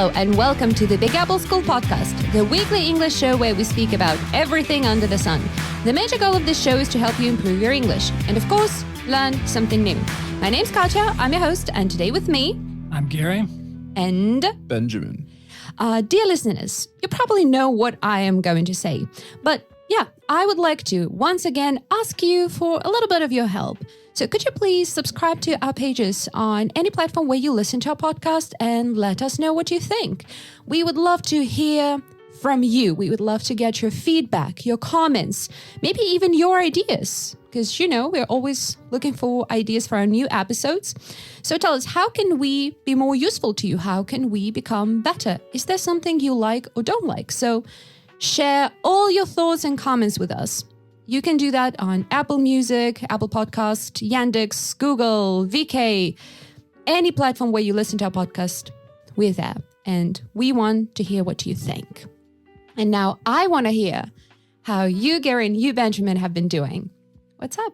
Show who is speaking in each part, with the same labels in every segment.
Speaker 1: Hello and welcome to the Big Apple School Podcast, the weekly English show where we speak about everything under the sun. The major goal of this show is to help you improve your English and, of course, learn something new. My name's Katja, I'm your host, and today with me...
Speaker 2: I'm Gary.
Speaker 1: And...
Speaker 3: Benjamin.
Speaker 1: Dear listeners, you probably know what I am going to say, but yeah, I would like to once again ask you for a little bit of your help. So could you please subscribe to our pages on any platform where you listen to our podcast and let us know what you think? We would love to hear from you. We would love to get your feedback, your comments, maybe even your ideas, because, you know, we're always looking for ideas for our new episodes. So tell us, how can we be more useful to you? How can we become better? Is there something you like or don't like? So share all your thoughts and comments with us. You can do that on Apple Music, Apple Podcast, Yandex, Google, VK, any platform where you listen to our podcast. We're there, and we want to hear what you think. And now I want to hear how you, Gary, and you, Benjamin, have been doing. What's up?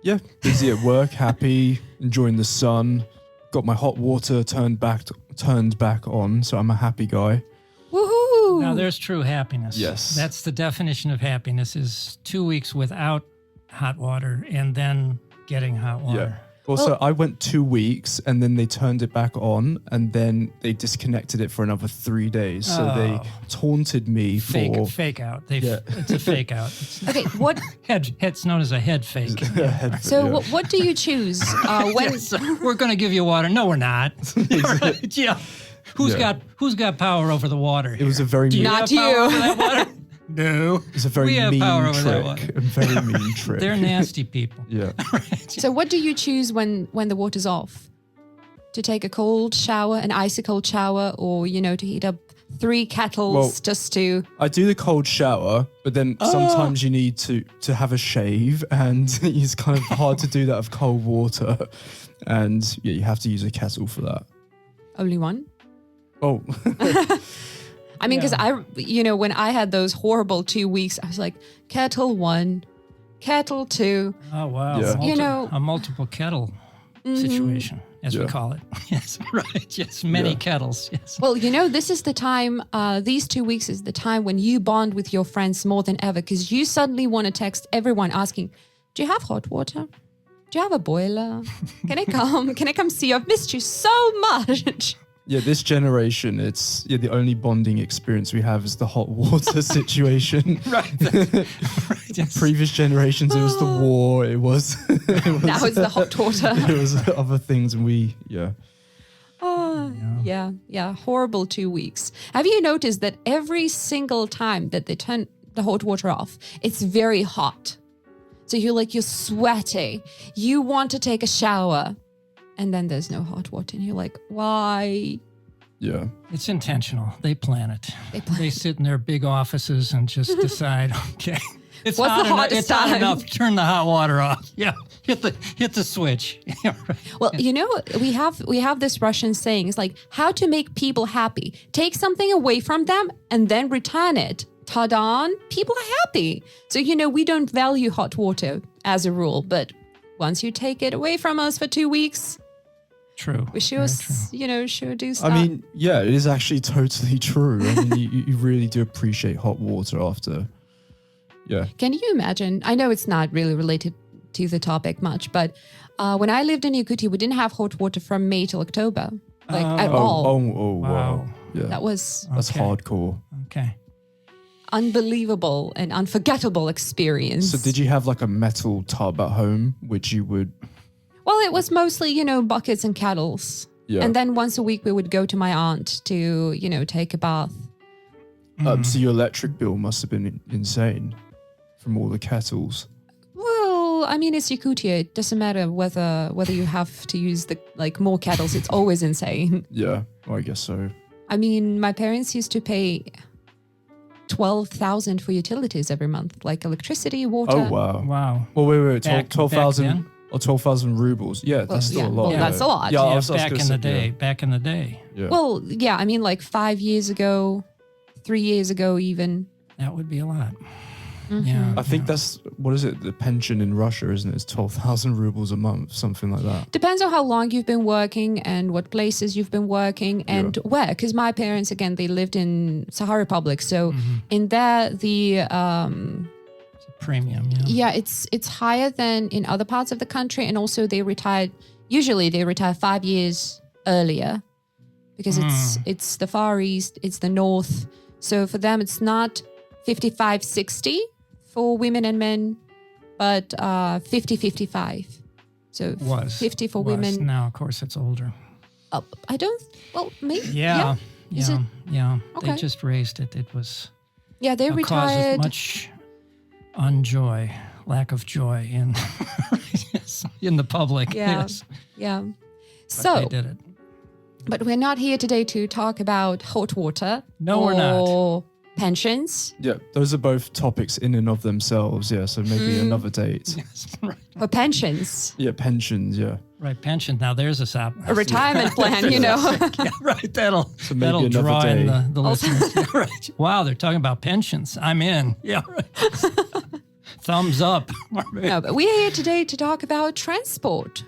Speaker 3: Yeah, busy at work, happy, enjoying the sun. Got my hot water turned back on, so I'm a happy guy.
Speaker 1: Woohoo!
Speaker 2: Now there's true happiness.
Speaker 3: Yes.
Speaker 2: That's the definition of happiness, is 2 weeks without hot water and then getting hot water.
Speaker 3: Yeah. Also, I went 2 weeks and then they turned it back on and then they disconnected it for another 3 days. So they taunted me for...
Speaker 2: Fake out. It's a fake out.
Speaker 1: Okay, what...
Speaker 2: It's known as a head fake.
Speaker 1: So what do you choose? When
Speaker 2: Yes, we're going to give you water. No, we're not. Right, yeah. Who's got power over the water?
Speaker 3: It was a very...
Speaker 2: Do you
Speaker 1: Not
Speaker 2: have power
Speaker 1: you.
Speaker 2: over that water? No.
Speaker 3: It's a very
Speaker 2: We have
Speaker 3: mean
Speaker 2: power over that
Speaker 3: trick.
Speaker 2: water.
Speaker 3: A very mean trick.
Speaker 2: They're nasty people.
Speaker 3: Yeah.
Speaker 1: So what do you choose when the water's off? To take a cold shower, an icy cold shower, or, you know, to heat up 3 kettles just to...
Speaker 3: I do the cold shower, but then sometimes you need to have a shave, and it's kind of hard to do that with cold water. And yeah, you have to use a kettle for that.
Speaker 1: Only one?
Speaker 3: Oh.
Speaker 1: I mean, because when I had those horrible 2 weeks, I was like, kettle 1, kettle 2.
Speaker 2: Oh, wow.
Speaker 3: Yeah.
Speaker 2: A multiple kettle situation, as we call it. Yes, right. Yes, many kettles. Yes.
Speaker 1: Well, this is the time, these 2 weeks is the time when you bond with your friends more than ever, because you suddenly want to text everyone asking, do you have hot water? Do you have a boiler? Can I come? Can I come see you? I've missed you so much.
Speaker 3: Yeah, this generation, it's the only bonding experience we have is the hot water situation.
Speaker 2: Right. Yes.
Speaker 3: Previous generations, it was the war. It was
Speaker 1: Now it's the hot water.
Speaker 3: It was other things, and
Speaker 1: Horrible 2 weeks. Have you noticed that every single time that they turn the hot water off, it's very hot? So you're sweaty. You want to take a shower. And then there's no hot water. And you're like, why?
Speaker 3: Yeah.
Speaker 2: It's intentional. They plan it. They sit in their big offices and just decide, okay, it's hot enough. Turn the hot water off. Yeah, hit the switch. Yeah, right.
Speaker 1: Well, we have this Russian saying. It's like, how to make people happy. Take something away from them and then return it. Ta-da! People are happy. So, we don't value hot water as a rule. But once you take it away from us for 2 weeks...
Speaker 2: True.
Speaker 1: We sure do stuff.
Speaker 3: I mean, yeah, it is actually totally true. I mean, you really do appreciate hot water after. Yeah.
Speaker 1: Can you imagine? I know it's not really related to the topic much, but when I lived in Yakutia, we didn't have hot water from May till October, at all.
Speaker 3: Oh, wow. Yeah.
Speaker 1: That's
Speaker 3: hardcore.
Speaker 2: Okay.
Speaker 1: Unbelievable and unforgettable experience.
Speaker 3: So did you have like a metal tub at home, which you would...
Speaker 1: Well, it was mostly, buckets and kettles.
Speaker 3: Yeah.
Speaker 1: And then once a week we would go to my aunt to, take a bath.
Speaker 3: So your electric bill must have been insane from all the kettles.
Speaker 1: Well, I mean, it's Yakutia. It doesn't matter whether you have to use more kettles. It's always insane.
Speaker 3: Yeah, well, I guess so.
Speaker 1: I mean, my parents used to pay 12,000 for utilities every month, like electricity, water.
Speaker 3: Oh, wow.
Speaker 2: Wow.
Speaker 3: Well, wait,
Speaker 2: Back
Speaker 3: 12,000
Speaker 2: then?
Speaker 3: or 12,000 rubles. Yeah, that's still a lot.
Speaker 1: Well, that's a lot.
Speaker 3: Yeah, I was
Speaker 2: back
Speaker 3: gonna
Speaker 2: in
Speaker 3: say,
Speaker 2: the day. Back in the day.
Speaker 3: Yeah.
Speaker 1: Well, yeah, I mean, 5 years ago, 3 years ago even.
Speaker 2: That would be a lot. Yeah.
Speaker 3: I think that's, what is it? The pension in Russia, isn't it? It's 12,000 rubles a month, something like that.
Speaker 1: Depends on how long you've been working and what places you've been working and where. Because my parents, again, they lived in Sakha Republic. So in there, the...
Speaker 2: It's a premium,
Speaker 1: Yeah, it's higher than in other parts of the country. And also usually they retire 5 years earlier because it's the Far East, it's the North. So for them, it's not 55, 60 for women and men, but 50, 55. So 50 for women.
Speaker 2: Now, of course, it's older.
Speaker 1: Maybe.
Speaker 2: Yeah. Okay. They just raised it. It was
Speaker 1: they
Speaker 2: a
Speaker 1: retired.
Speaker 2: cause of much lack of joy in the public.
Speaker 1: Yeah.
Speaker 2: Yes.
Speaker 1: Yeah.
Speaker 2: But they did it.
Speaker 1: But we're not here today to talk about hot water.
Speaker 2: No, we're not.
Speaker 1: Or pensions.
Speaker 3: Yeah, those are both topics in and of themselves. Yeah, so maybe another date.
Speaker 2: Yes, right.
Speaker 1: For pensions.
Speaker 3: Yeah, pensions. Yeah.
Speaker 2: Right, pension. Now there's
Speaker 1: a retirement plan, you know.
Speaker 2: Yeah, right. That'll
Speaker 3: another
Speaker 2: draw
Speaker 3: day.
Speaker 2: in the listeners. Yeah, right. Wow, they're talking about pensions. I'm in. Yeah, right. Thumbs up.
Speaker 1: No, but we're here today to talk about transport.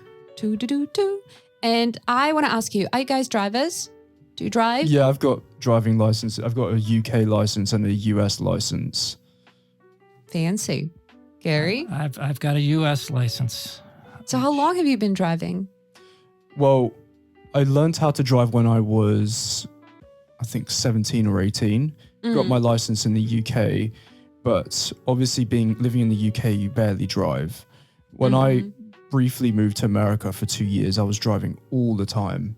Speaker 1: And I want to ask you, are you guys drivers? Do you drive?
Speaker 3: Yeah, I've got driving license. I've got a UK license and a US license.
Speaker 1: Fancy. Гэri?
Speaker 2: I've got a US license.
Speaker 1: So how long have you been driving?
Speaker 3: Well, I learned how to drive when I was, I think, 17 or 18. Got my license in the UK, but obviously living in the UK, you barely drive. When I briefly moved to America for 2 years, I was driving all the time,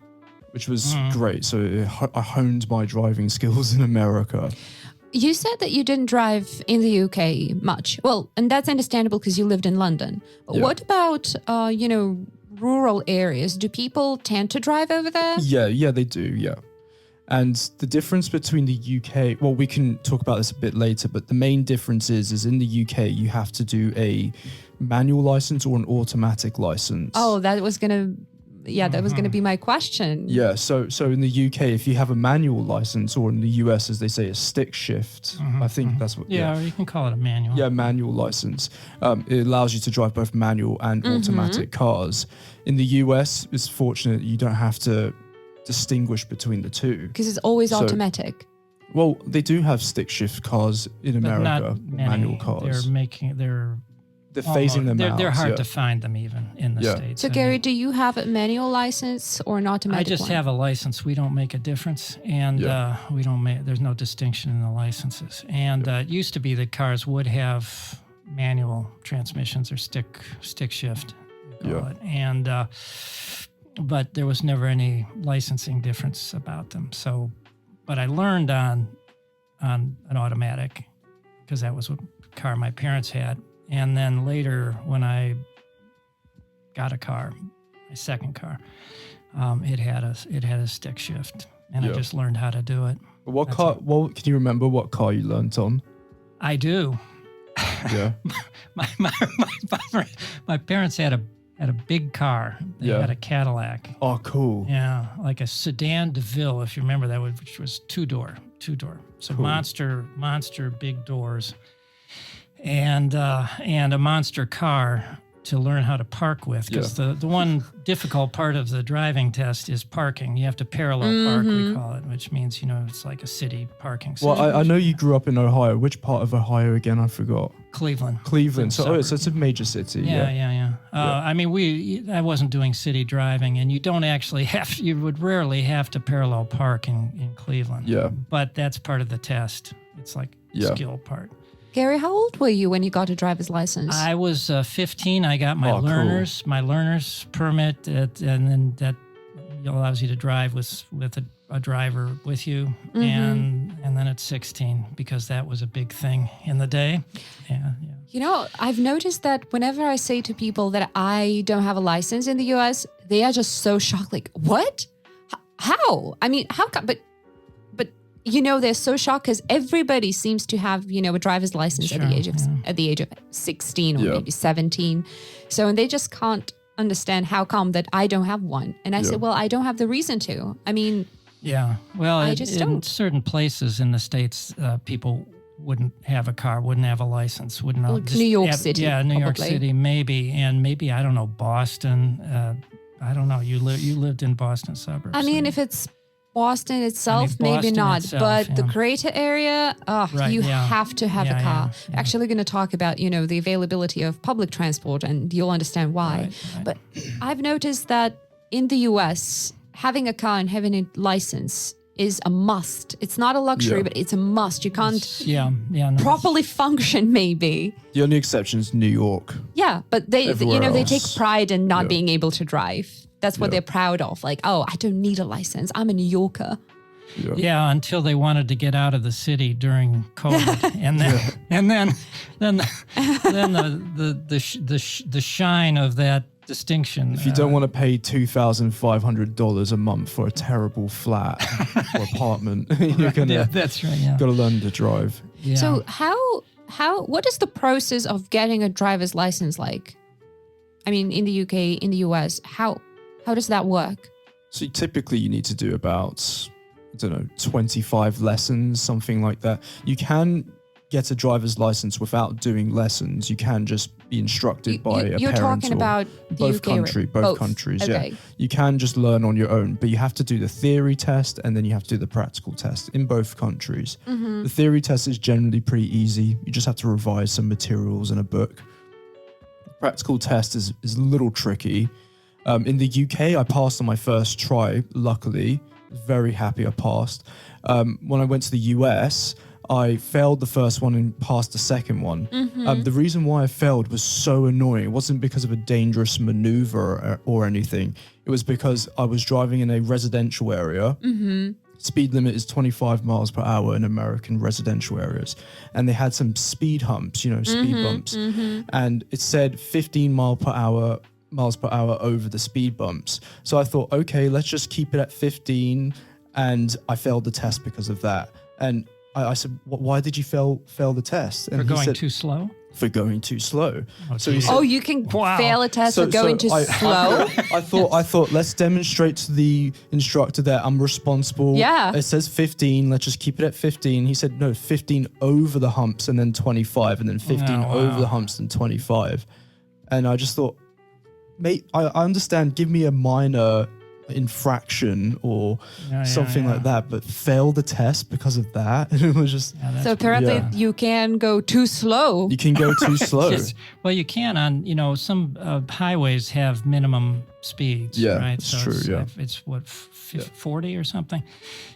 Speaker 3: which was great. So I honed my driving skills in America.
Speaker 1: You said that you didn't drive in the UK much. Well, and that's understandable because you lived in London. But what about, rural areas? Do people tend to drive over there?
Speaker 3: Yeah, they do, yeah. And the difference between the UK, well, we can talk about this a bit later, but the main difference is in the UK, you have to do a manual license or an automatic license.
Speaker 1: Oh, that was going to be my question.
Speaker 3: Yeah, so in the UK, if you have a manual license, or in the US, as they say, a stick shift, I think that's what...
Speaker 2: Yeah, or you can call it a manual.
Speaker 3: Yeah, manual license. It allows you to drive both manual and automatic cars. In the US, it's fortunate you don't have to distinguish between the two.
Speaker 1: Because it's always automatic.
Speaker 3: Well, they do have stick shift cars in America, manual cars. They're phasing them out.
Speaker 2: They're hard to find them even in the States.
Speaker 1: So, Гэri, do you have a manual license or an automatic
Speaker 2: I just have a license. We don't make a difference, and we don't make. There's no distinction in the licenses. And it used to be that cars would have manual transmissions or stick shift. It. And but there was never any licensing difference about them. So, but I learned on an automatic because that was what car my parents had. And then later, when I got a car, my second car, it had a stick shift, and I just learned how to do it.
Speaker 3: What car? Well, can you remember what car you learned on?
Speaker 2: I do.
Speaker 3: Yeah.
Speaker 2: my parents had a big car. They had a Cadillac.
Speaker 3: Oh, cool.
Speaker 2: Yeah, like a sedan DeVille, if you remember that, which was two door. So cool. monster big doors. And a monster car to learn how to park with, because the one difficult part of the driving test is parking. You have to parallel park, we call it, which means, it's like a city parking system.
Speaker 3: Well, I know you grew up in Ohio. Which part of Ohio again? I forgot.
Speaker 2: Cleveland.
Speaker 3: So it's a major city.
Speaker 2: Yeah. I mean, I wasn't doing city driving, and you would rarely have to parallel park in Cleveland.
Speaker 3: Yeah.
Speaker 2: But that's part of the test. It's like skill part.
Speaker 1: Гэri, how old were you when you got a driver's license?
Speaker 2: I was 15. I got my learner's permit, and then that allows you to drive with a driver with you, and then at 16, because that was a big thing in the day. Yeah.
Speaker 1: I've noticed that whenever I say to people that I don't have a license in the US, they are just so shocked. Like, what? How? I mean, how come? But they're so shocked because everybody seems to have, a driver's license at the age of 16 or maybe 17. So, and they just can't understand how come that I don't have one. And I said, well, I don't have the reason to. I mean,
Speaker 2: well,
Speaker 1: I just
Speaker 2: in
Speaker 1: don't.
Speaker 2: certain places in the States, people wouldn't have a car, wouldn't have a license, wouldn't know.
Speaker 1: Like New York City.
Speaker 2: Yeah, New York
Speaker 1: probably.
Speaker 2: City, maybe. And maybe, I don't know, Boston. I don't know. You lived in Boston suburbs.
Speaker 1: I mean, if it's Boston itself, maybe
Speaker 2: Boston
Speaker 1: not.
Speaker 2: itself,
Speaker 1: but the
Speaker 2: yeah.
Speaker 1: greater area,
Speaker 2: Right,
Speaker 1: you
Speaker 2: yeah.
Speaker 1: have to have a
Speaker 2: Yeah,
Speaker 1: car.
Speaker 2: yeah.
Speaker 1: Actually going to talk about, the availability of public transport, and you'll understand why.
Speaker 2: Right.
Speaker 1: But I've noticed that in the US, having a car and having a license is a must. It's not a luxury,
Speaker 3: Yeah.
Speaker 1: but it's a must. You can't
Speaker 2: No,
Speaker 1: properly function, maybe.
Speaker 3: The only exception is New York.
Speaker 1: Yeah, but they
Speaker 3: Everywhere
Speaker 1: they take
Speaker 3: else.
Speaker 1: pride in not
Speaker 3: Yeah.
Speaker 1: being able to drive. That's what
Speaker 3: Yeah.
Speaker 1: they're proud of. Like, oh, I don't need a license. I'm a New Yorker.
Speaker 3: Yeah.
Speaker 2: Yeah, until they wanted to get out of the city during COVID, and then the shine of that distinction.
Speaker 3: If you don't want to pay $2,500 a month for a terrible flat or apartment, you're gonna
Speaker 2: yeah, that's right. Yeah.
Speaker 3: gotta learn to drive.
Speaker 2: Yeah.
Speaker 1: So what is the process of getting a driver's license like? I mean, in the UK, in the US, how does that work?
Speaker 3: So typically you need to do about, 25 lessons, something like that. You can get a driver's license without doing lessons. You can just be instructed by a
Speaker 1: You're
Speaker 3: parent
Speaker 1: talking
Speaker 3: or
Speaker 1: about the
Speaker 3: both
Speaker 1: UK, right?
Speaker 3: both countries.
Speaker 1: Okay.
Speaker 3: Yeah, you can just learn on your own, but you have to do the theory test and then you have to do the practical test in both countries.
Speaker 1: Mm-hmm.
Speaker 3: The theory test is generally pretty easy. You just have to revise some materials in a book. The practical test is a little tricky. In the UK, I passed on my first try, luckily. Very happy I passed. When I went to the US, I failed the first one and passed the second one.
Speaker 1: Mm-hmm.
Speaker 3: The reason why I failed was so annoying. It wasn't because of a dangerous maneuver or anything. It was because I was driving in a residential area.
Speaker 1: Mm-hmm.
Speaker 3: Speed limit is 25 miles per hour in American residential areas. And they had some speed humps, speed bumps.
Speaker 1: Mm-hmm.
Speaker 3: And it said 15 miles per hour over the speed bumps. So I thought, okay, let's just keep it at 15. And I failed the test because of that. And I said, why did you fail the test? And
Speaker 2: For
Speaker 3: he
Speaker 2: going
Speaker 3: said,
Speaker 2: too slow?
Speaker 3: for going too slow.
Speaker 2: Oh,
Speaker 3: So he
Speaker 2: geez.
Speaker 3: said,
Speaker 1: Oh, you can
Speaker 2: Wow.
Speaker 1: fail a test for going too
Speaker 3: I
Speaker 1: slow?
Speaker 3: I thought, let's demonstrate to the instructor that I'm responsible.
Speaker 1: Yeah.
Speaker 3: It says 15. Let's just keep it at 15. He said, no, 15 over the humps and then 25, and then 15
Speaker 2: Oh, wow.
Speaker 3: over the humps and 25. And I just thought, mate, I understand. Give me a minor infraction or something like that, but fail the test because of that. And it was just,
Speaker 1: So apparently
Speaker 3: Yeah.
Speaker 1: you can go too slow.
Speaker 3: you can go too slow.
Speaker 2: Yes. Well, you can on, some highways have minimum speeds,
Speaker 3: Yeah,
Speaker 2: right?
Speaker 3: it's true, yeah.
Speaker 2: It's what, 40 or something,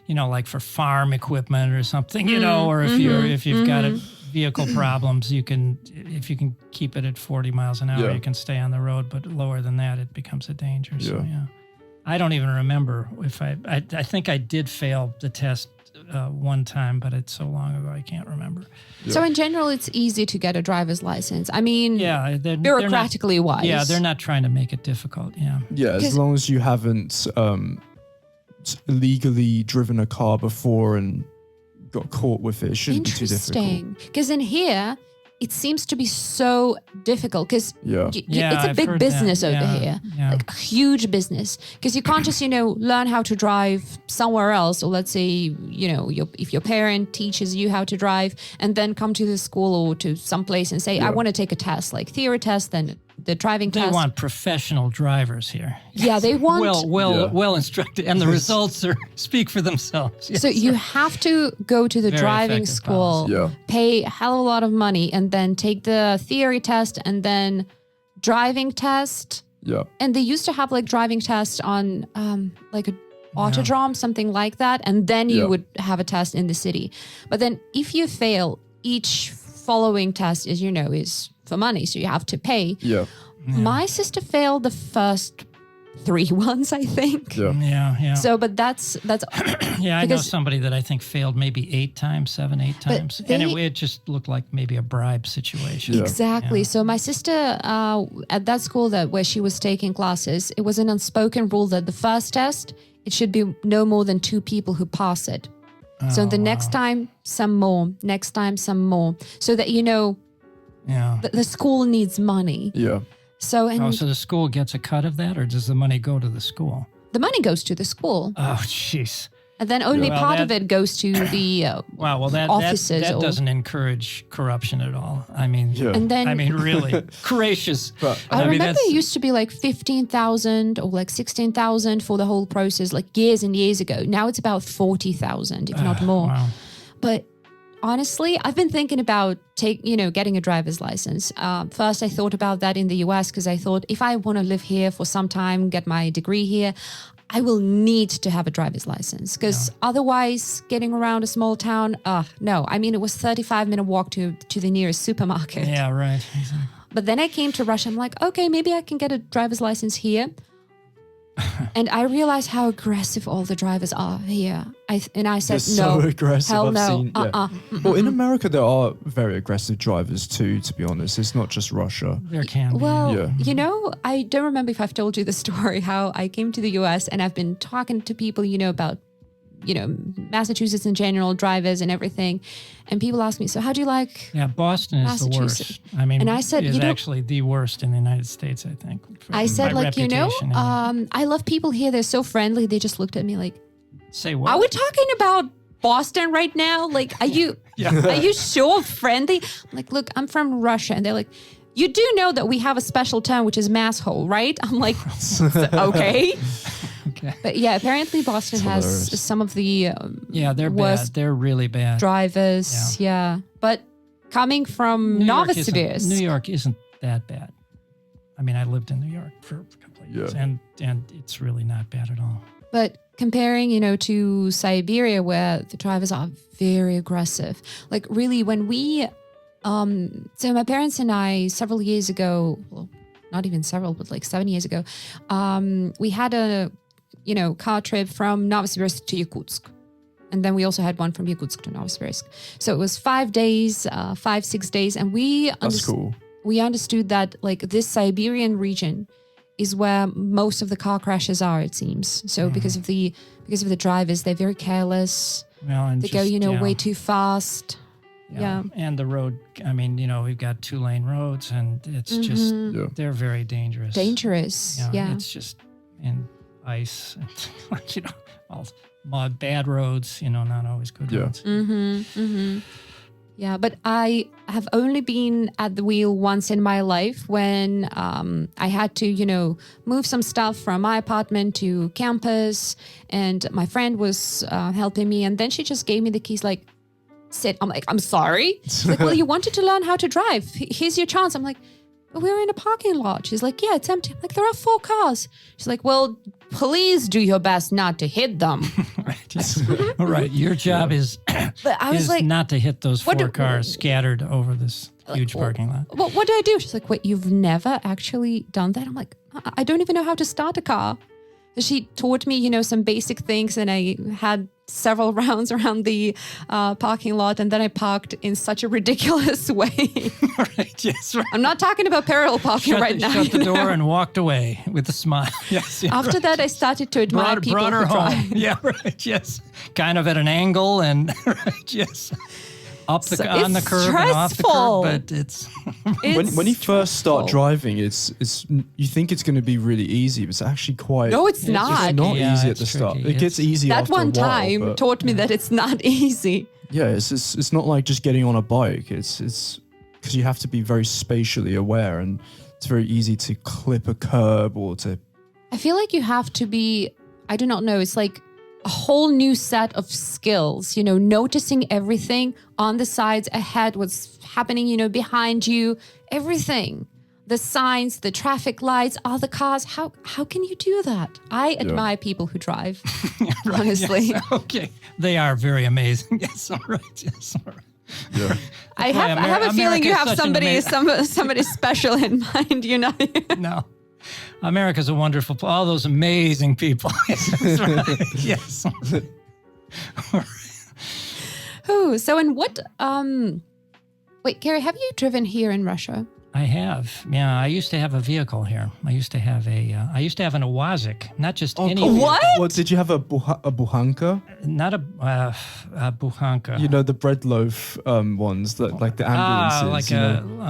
Speaker 2: like for farm equipment or something, or if you've got vehicle problems, if you can keep it at 40 miles an hour,
Speaker 3: Yeah.
Speaker 2: you can stay on the road, but lower than that, it becomes a danger. So,
Speaker 3: Yeah.
Speaker 2: yeah. I don't even remember if I think I did fail the test one time, but it's so long ago, I can't remember.
Speaker 1: So in general, it's easy to get a driver's license. I mean,
Speaker 2: Yeah.
Speaker 1: bureaucratically wise.
Speaker 2: Yeah, they're not trying to make it difficult. Yeah.
Speaker 3: Yeah, as
Speaker 1: 'Cause-
Speaker 3: long as you haven't illegally driven a car before and got caught with it, it shouldn't be too difficult.
Speaker 1: Interesting. Because in here, it seems to be so difficult because
Speaker 3: Yeah.
Speaker 1: it's a
Speaker 2: I've
Speaker 1: big
Speaker 2: heard
Speaker 1: business
Speaker 2: that.
Speaker 1: over
Speaker 2: Yeah,
Speaker 1: here.
Speaker 2: yeah.
Speaker 1: Like a huge business. Because you can't just, learn how to drive somewhere else. Or let's say, if your parent teaches you how to drive and then come to the school or to someplace and say, I want to take a test, like theory test, then the driving
Speaker 2: They
Speaker 1: test.
Speaker 2: want professional drivers here.
Speaker 1: Yeah, they want.
Speaker 3: Yeah.
Speaker 2: Well instructed, and the results speak for themselves. Yes.
Speaker 1: So you have to go to the
Speaker 2: Very
Speaker 1: driving
Speaker 2: effective
Speaker 1: school,
Speaker 3: policy. Yeah.
Speaker 1: pay a hell of a lot of money, and then take the theory test and then driving test.
Speaker 3: Yeah.
Speaker 1: And they used to have like driving tests on like a autodrome, something like that, and then you
Speaker 3: Yeah.
Speaker 1: would have a test in the city. But then if you fail, each following test is for money, so you have to pay.
Speaker 3: Yeah.
Speaker 1: My sister failed the first 3 ones, I think.
Speaker 3: Yeah.
Speaker 2: Yeah.
Speaker 1: So, but that's
Speaker 2: Yeah, I know
Speaker 1: Because-
Speaker 2: somebody that I think failed maybe 7, 8 times. And
Speaker 1: they-
Speaker 2: it just looked like maybe a bribe situation.
Speaker 3: Yeah.
Speaker 1: Exactly.
Speaker 2: Yeah.
Speaker 1: So my sister, at that school where she was taking classes, it was an unspoken rule that the first test, it should be no more than 2 people who pass it. So the next time, some more. Next time, some more. So that
Speaker 2: Yeah.
Speaker 1: the school needs money.
Speaker 3: Yeah.
Speaker 1: So
Speaker 2: So the school gets a cut of that, or does the money go to the school?
Speaker 1: the money goes to the school.
Speaker 2: Oh, jeez.
Speaker 1: And then only part of it goes to the offices.
Speaker 2: That doesn't encourage corruption at all. I mean,
Speaker 1: and then,
Speaker 2: really gracious.
Speaker 3: But,
Speaker 1: I remember it used to be like 15,000 or like 16,000 for the whole process, like years and years ago. Now it's about 40,000, if not more.
Speaker 2: Wow.
Speaker 1: But honestly, I've been thinking about getting a driver's license. First, I thought about that in the US because I thought if I want to live here for some time, get my degree here, I will need to have a driver's license because otherwise getting around a small town, no. I mean, it was 35-minute walk to the nearest supermarket.
Speaker 2: Yeah, right. Exactly.
Speaker 1: But then I came to Russia. I'm like, okay, maybe I can get a driver's license here. And I realized how aggressive all the drivers are here. I said,
Speaker 3: they're
Speaker 1: no,
Speaker 3: so aggressive.
Speaker 1: hell
Speaker 3: I've
Speaker 1: no.
Speaker 3: seen, Well, in America, there are very aggressive drivers too, to be honest. It's not just Russia.
Speaker 2: There can be.
Speaker 1: Well, I don't remember if I've told you the story, how I came to the US and I've been talking to people, about, Massachusetts in general, drivers and everything. And people ask me, so how do you like
Speaker 2: Boston is the worst. I mean,
Speaker 1: and I said,
Speaker 2: it's actually the worst in the United States, I think.
Speaker 1: I said, I love people here. They're so friendly. They just looked at me like,
Speaker 2: say what?
Speaker 1: Are we talking about Boston right now? Like, are you are you so friendly? I'm like, look, I'm from Russia. And they're like, you do know that we have a special term, which is masshole, right? I'm like, okay.
Speaker 2: Okay.
Speaker 1: But apparently Boston has some of the
Speaker 2: they're
Speaker 1: worst
Speaker 2: bad. They're really bad.
Speaker 1: Drivers, But coming from novice to beers.
Speaker 2: New York isn't that bad. I mean, I lived in New York for a couple of years, and it's really not bad at all.
Speaker 1: But comparing, to Siberia, where the drivers are very aggressive. Like really, when we, so my parents and I, several years ago, well, not even several, but like 7 years ago, we had a, car trip from Novosibirsk to Yakutsk. And then we also had one from Yakutsk to Novosibirsk. So it was 5 days, 5-6 days. And
Speaker 3: That's cool.
Speaker 1: We understood that like this Siberian region is where most of the car crashes are, it seems. So because of the drivers, they're very careless.
Speaker 2: Well, and
Speaker 1: they go, way too fast. Yeah.
Speaker 2: And the road, I mean, we've got 2-lane roads and it's just, they're very dangerous.
Speaker 1: Yeah.
Speaker 2: It's just in ice and, all mud, bad roads, not always good roads.
Speaker 1: Yeah, but I have only been at the wheel once in my life when I had to, move some stuff from my apartment to campus, and my friend was helping me, and then she just gave me the keys, like, sit. I'm like, I'm sorry. She's like, well, you wanted to learn how to drive. Here's your chance. I'm like, but we're in a parking lot. She's like, yeah, it's empty. I'm like, there are 4 cars. She's like, well, please do your best not to hit them.
Speaker 2: Right. Yes. All right. Your job is,
Speaker 1: but I was like,
Speaker 2: not to hit those 4 cars scattered over this huge parking lot.
Speaker 1: What do I do? She's like, wait, you've never actually done that? I'm like, I don't even know how to start a car. She taught me, some basic things, and I had several rounds around the parking lot, and then I parked in such a ridiculous way.
Speaker 2: Right, yes, right.
Speaker 1: I'm not talking about parallel parking right now.
Speaker 2: Shut the door and walked away with a smile. Yes.
Speaker 1: After that, I started to admire people
Speaker 2: brought her
Speaker 1: who
Speaker 2: home.
Speaker 1: drive.
Speaker 2: Yeah, right. Yes, kind of at an angle, and right. Yes. On the curb and off the curb, but it's
Speaker 3: when you first start driving, it's you think it's going to be really easy, but it's actually quite.
Speaker 1: No, it's not.
Speaker 3: It's not easy at the start. It gets easy
Speaker 1: that
Speaker 3: after
Speaker 1: one
Speaker 3: a while,
Speaker 1: time taught me that it's not easy.
Speaker 3: Yeah, it's not like just getting on a bike. It's because you have to be very spatially aware, and it's very easy to clip a curb or to.
Speaker 1: I feel like you have to be. I do not know. It's like a whole new set of skills, noticing everything on the sides, ahead, what's happening, behind you, everything. The signs, the traffic lights, all the cars. How can you do that? I admire people who drive,
Speaker 2: right,
Speaker 1: honestly.
Speaker 2: Yes, okay. They are very amazing. Yes, all right. Yes, all right.
Speaker 3: Yeah.
Speaker 1: I have a feeling you have somebody special in mind,
Speaker 2: No. America's a wonderful, all those amazing people. Yes, right. Yes.
Speaker 1: Oh, so in what, wait, Gary, have you driven here in Russia?
Speaker 2: I have. Yeah, I used to have a vehicle here. I used to have an Owazik, not just any vehicle.
Speaker 1: What?
Speaker 3: Did you have a buhanka?
Speaker 2: Not a buhanka.
Speaker 3: The bread loaf ones, that like the ambulances.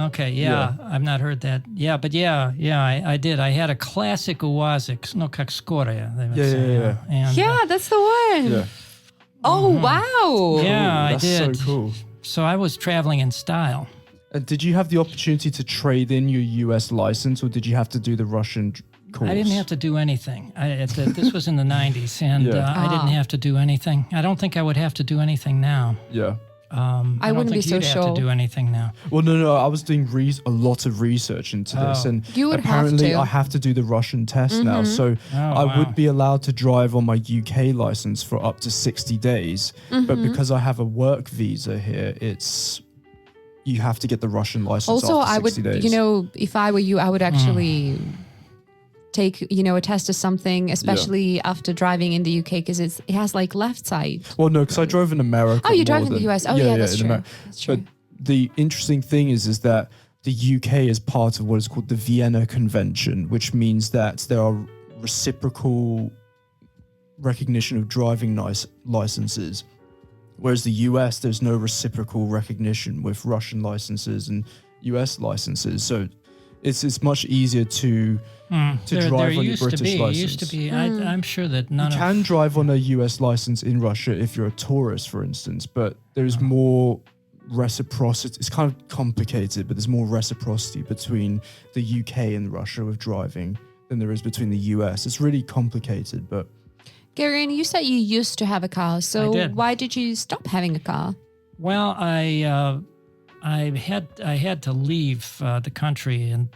Speaker 2: Okay, yeah. I've not heard that. Yeah, but I did. I had a classic Owazik, no, как скорая, they would say.
Speaker 3: Yeah.
Speaker 2: And,
Speaker 1: yeah, that's the one.
Speaker 3: Yeah.
Speaker 1: Oh, wow.
Speaker 2: Yeah,
Speaker 3: That's
Speaker 2: I did.
Speaker 3: so cool.
Speaker 2: So I was traveling in style.
Speaker 3: Did you have the opportunity to trade in your US license, or did you have to do the Russian course?
Speaker 2: I didn't have to do anything. This was in the 90s, and I didn't have to do anything. I don't think I would have to do anything now.
Speaker 3: Yeah.
Speaker 1: I wouldn't be so
Speaker 2: you'd
Speaker 1: sure.
Speaker 2: have to do anything now.
Speaker 3: Well, no. I was doing a lot of research into this, and
Speaker 1: You would
Speaker 3: apparently
Speaker 1: have to.
Speaker 3: I have to do the Russian test now. So I
Speaker 2: wow.
Speaker 3: would be allowed to drive on my UK license for up to 60 days. But because I have a work visa here, you have to get the Russian license
Speaker 1: Also,
Speaker 3: after
Speaker 1: I would,
Speaker 3: 60 days.
Speaker 1: if I were you, I would actually take, a test or something, especially after driving in the UK, because it has like left side.
Speaker 3: Well, no, because I drove in America.
Speaker 1: Oh, you
Speaker 3: more
Speaker 1: drove in the
Speaker 3: than-
Speaker 1: US. Oh, yeah, that's
Speaker 3: in
Speaker 1: true. That's true.
Speaker 3: But the interesting thing is that the UK is part of what is called the Vienna Convention, which means that there are reciprocal recognition of driving licenses. Whereas the US, there's no reciprocal recognition with Russian licenses and US licenses. So it's much easier to drive on your British license.
Speaker 2: Used to be. I'm sure that none
Speaker 3: You can drive on a US license in Russia if you're a tourist, for instance, but there's more reciprocity. It's kind of complicated, but there's more reciprocity between the UK and Russia with driving than there is between the US. It's really complicated, but...
Speaker 1: Gary, you said you used to have a car, so
Speaker 2: I did.
Speaker 1: why did you stop having a car?
Speaker 2: Well, I had to leave the country in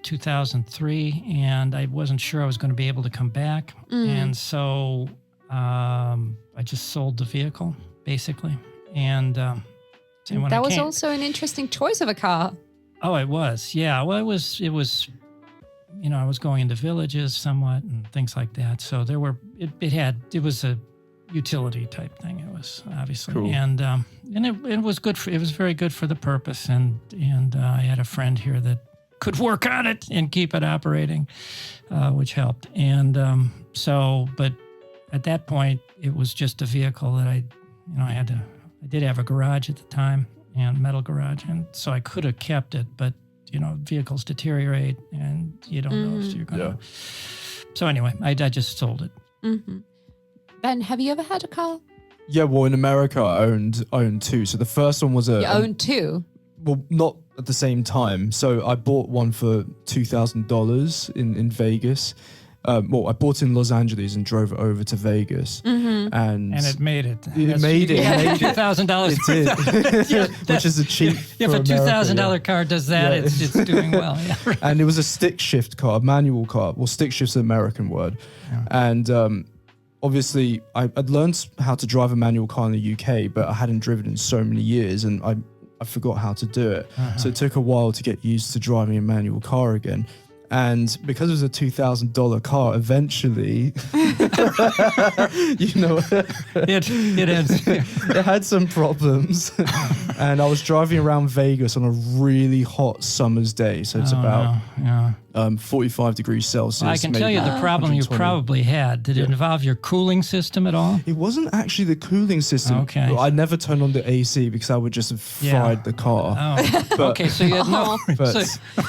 Speaker 2: 2003, and I wasn't sure I was going to be able to come back, and so I just sold the vehicle basically, and when
Speaker 1: That was also an interesting choice of a car.
Speaker 2: Oh, it was, yeah. Well, it was. I was going into villages somewhat and things like that. So it was a utility type thing. It was obviously,
Speaker 3: cool.
Speaker 2: and it was good it was very good for the purpose. And I had a friend here that could work on it and keep it operating, which helped. And but at that point, it was just a vehicle that I did have a garage at the time, and metal garage, and so I could have kept it, but vehicles deteriorate, and you don't know if you're going to.
Speaker 3: Yeah.
Speaker 2: So anyway, I just sold it.
Speaker 1: Mm-hmm. Ben, have you ever had a car?
Speaker 3: Yeah, well, in America, I owned two. So the first one was
Speaker 1: You own two?
Speaker 3: well, not at the same time. So I bought one for $2,000 in Vegas. I bought it in Los-Angeles and drove it over to Vegas.
Speaker 1: Mm-hmm.
Speaker 2: And it made it.
Speaker 3: It made it.
Speaker 2: $2,000.
Speaker 3: It did, which is a cheap.
Speaker 2: If a $2,000
Speaker 3: America,
Speaker 2: car does that,
Speaker 3: Yeah.
Speaker 2: it's doing well. Yeah, right.
Speaker 3: And it was a stick shift car, a manual car. Well, stick shift's an American word.
Speaker 2: Yeah.
Speaker 3: And obviously, I'd learned how to drive a manual car in the UK, but I hadn't driven in so many years, and I forgot how to do it. So it took a while to get used to driving a manual car again. And because it was a $2,000 car, eventually, it had some problems. And I was driving around Vegas on a really hot summer's day. So it's about 45 degrees Celsius.
Speaker 2: Well, I can tell you the problem you
Speaker 3: 120.
Speaker 2: probably had. Did it involve your cooling system at all?
Speaker 3: It wasn't actually the cooling system.
Speaker 2: Okay.
Speaker 3: I never turned on the AC because I would just have fried the car.
Speaker 2: Oh,
Speaker 3: But-
Speaker 2: okay. So you had no.
Speaker 3: But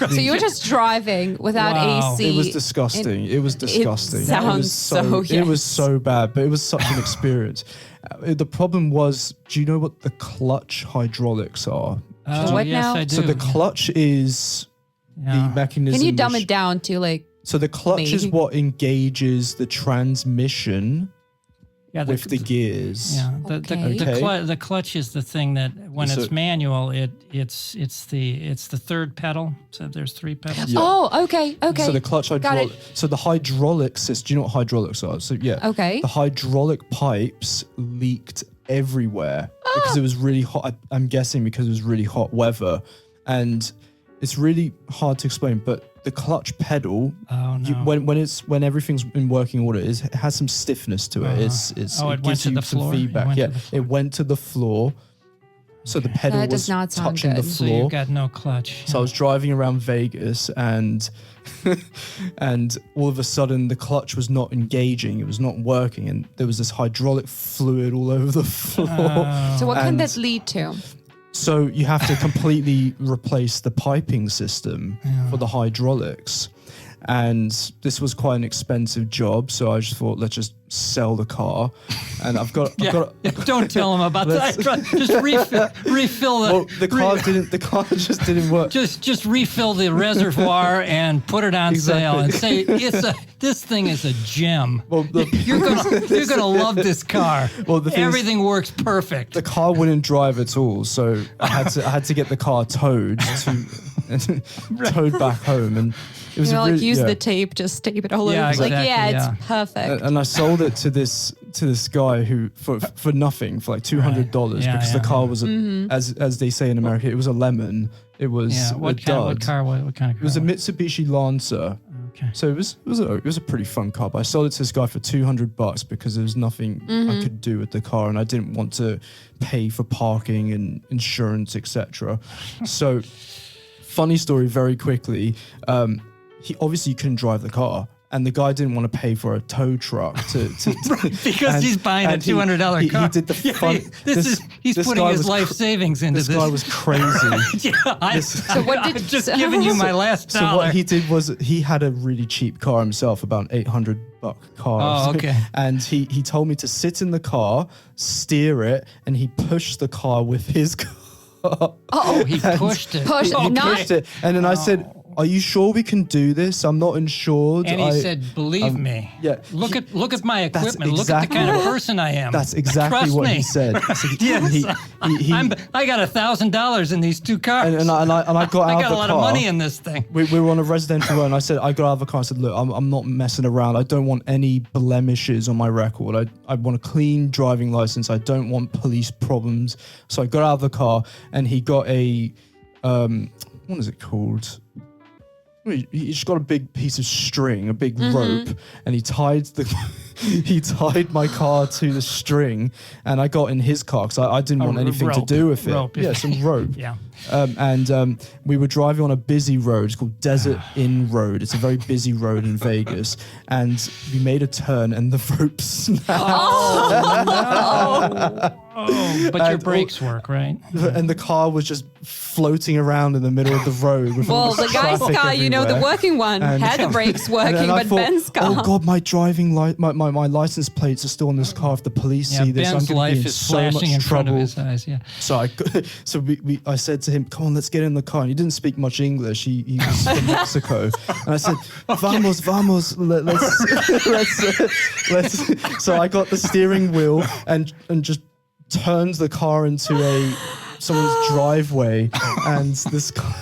Speaker 1: So you were just driving without
Speaker 2: Wow.
Speaker 1: AC.
Speaker 3: it was disgusting. It was disgusting.
Speaker 1: sounds so,
Speaker 3: It was
Speaker 1: yes.
Speaker 3: so bad, but it was such an experience. The problem was, do you know what the clutch hydraulics are?
Speaker 2: Oh,
Speaker 1: What
Speaker 2: yes,
Speaker 1: now?
Speaker 2: I do.
Speaker 3: So the clutch is the
Speaker 2: Yeah.
Speaker 3: mechanism.
Speaker 1: Can you dumb
Speaker 3: which-
Speaker 1: it down to like?
Speaker 3: So the clutch is
Speaker 1: Me.
Speaker 3: what engages the transmission
Speaker 2: Yeah,
Speaker 3: with the gears.
Speaker 2: Yeah,
Speaker 1: Okay.
Speaker 2: the clutch is the thing that when
Speaker 3: So-
Speaker 2: it's manual, it's the third pedal. So there's three pedals.
Speaker 3: Yeah.
Speaker 1: Oh, okay.
Speaker 3: So the clutch
Speaker 1: Got
Speaker 3: hydraulic.
Speaker 1: it.
Speaker 3: So the hydraulic system. Do you know what hydraulics are? So yeah.
Speaker 1: Okay.
Speaker 3: The hydraulic pipes leaked everywhere because it was really hot. I'm guessing because it was really hot weather, and it's really hard to explain. But the clutch pedal,
Speaker 2: Oh no.
Speaker 3: when everything's in working order, it has some stiffness to it. It
Speaker 2: it went
Speaker 3: gives
Speaker 2: to
Speaker 3: you
Speaker 2: the
Speaker 3: some
Speaker 2: floor? It
Speaker 3: feedback.
Speaker 2: went to
Speaker 3: Yeah,
Speaker 2: the floor.
Speaker 3: it went to the floor. So the pedal
Speaker 1: That does
Speaker 3: was
Speaker 1: not sound
Speaker 3: touching the
Speaker 1: good.
Speaker 2: So
Speaker 3: floor.
Speaker 2: you've got no clutch.
Speaker 3: So I was driving around Vegas, and and all of a sudden the clutch was not engaging. It was not working, and there was this hydraulic fluid all over the floor.
Speaker 1: So what can
Speaker 3: And-
Speaker 1: that lead to?
Speaker 3: So you have to completely replace the piping system for the hydraulics. and this was quite an expensive job. So I just thought, let's just sell the car. And I've got.
Speaker 2: Don't tell him about that. Just refill the.
Speaker 3: Well, the car just didn't work.
Speaker 2: Just refill the reservoir and put it on sale and say this thing is a gem. Well, you're gonna love this car. Well, everything works perfect.
Speaker 3: The car wouldn't drive at all, so I had to get the car towed back home, and it was
Speaker 1: use the tape, just tape it all over.
Speaker 2: Exactly,
Speaker 1: it's perfect.
Speaker 3: And I sold it to this guy who for nothing, for like $200 because the car was as they say in America, it was a lemon. It was
Speaker 2: what kind of car?
Speaker 3: It was a Mitsubishi Lancer.
Speaker 2: Okay.
Speaker 3: So it was a pretty fun car, but I sold it to this guy for $200 because there was nothing I could do with the car, and I didn't want to pay for parking and insurance, etc. So, funny story, very quickly. He obviously couldn't drive the car, and the guy didn't want to pay for a tow truck
Speaker 2: because he's buying a $200 car.
Speaker 3: He did the fun.
Speaker 2: He's putting his life savings into this.
Speaker 3: This guy was crazy.
Speaker 2: I'm just giving you my last dollar.
Speaker 3: So what he did was he had a really cheap car himself, about $800 car.
Speaker 2: Oh, okay.
Speaker 3: And he told me to sit in the car, steer it, and he pushed the car with his car.
Speaker 2: Oh, he pushed it.
Speaker 3: Pushed it. And then I said, "Are you sure we can do this? I'm not insured."
Speaker 2: And he said, "Believe me.
Speaker 3: Yeah.
Speaker 2: Look at my equipment. Look at the kind of person I am."
Speaker 3: That's exactly what he said.
Speaker 2: Yes. I got $1,000 in these two cars.
Speaker 3: And I got out of the car.
Speaker 2: I got a lot of money in this thing.
Speaker 3: We were on a residential road, and I said, I got out of the car. I said, "Look, I'm not messing around. I don't want any blemishes on my record. I want a clean driving license. I don't want police problems." So I got out of the car, and he got a what is it called? He just got a big piece of string, a big rope, and he tied my car to the string, and I got in his car because I didn't want anything to do with it. Yeah, some rope.
Speaker 2: Yeah.
Speaker 3: And we were driving on a busy road. It's called Desert Inn Road. It's a very busy road in Vegas. And we made a turn, and the rope snapped.
Speaker 2: But your brakes work, right?
Speaker 3: And the car was just floating around in the middle of the road. With all
Speaker 1: the guy's car,
Speaker 3: everywhere.
Speaker 1: the working one, had the brakes working, but Ben's car.
Speaker 3: Oh God, my driving my license plates are still on this car. If the police see this,
Speaker 2: Ben's
Speaker 3: I'm going to be in
Speaker 2: is
Speaker 3: so much
Speaker 2: flashing in front
Speaker 3: trouble.
Speaker 2: of his eyes. Yeah.
Speaker 3: So I said to him, "Come on, let's get in the car." And he didn't speak much English. He was from Mexico, and I said, "Vamos, let's." So I got the steering wheel and just turned the car into someone's driveway, and this car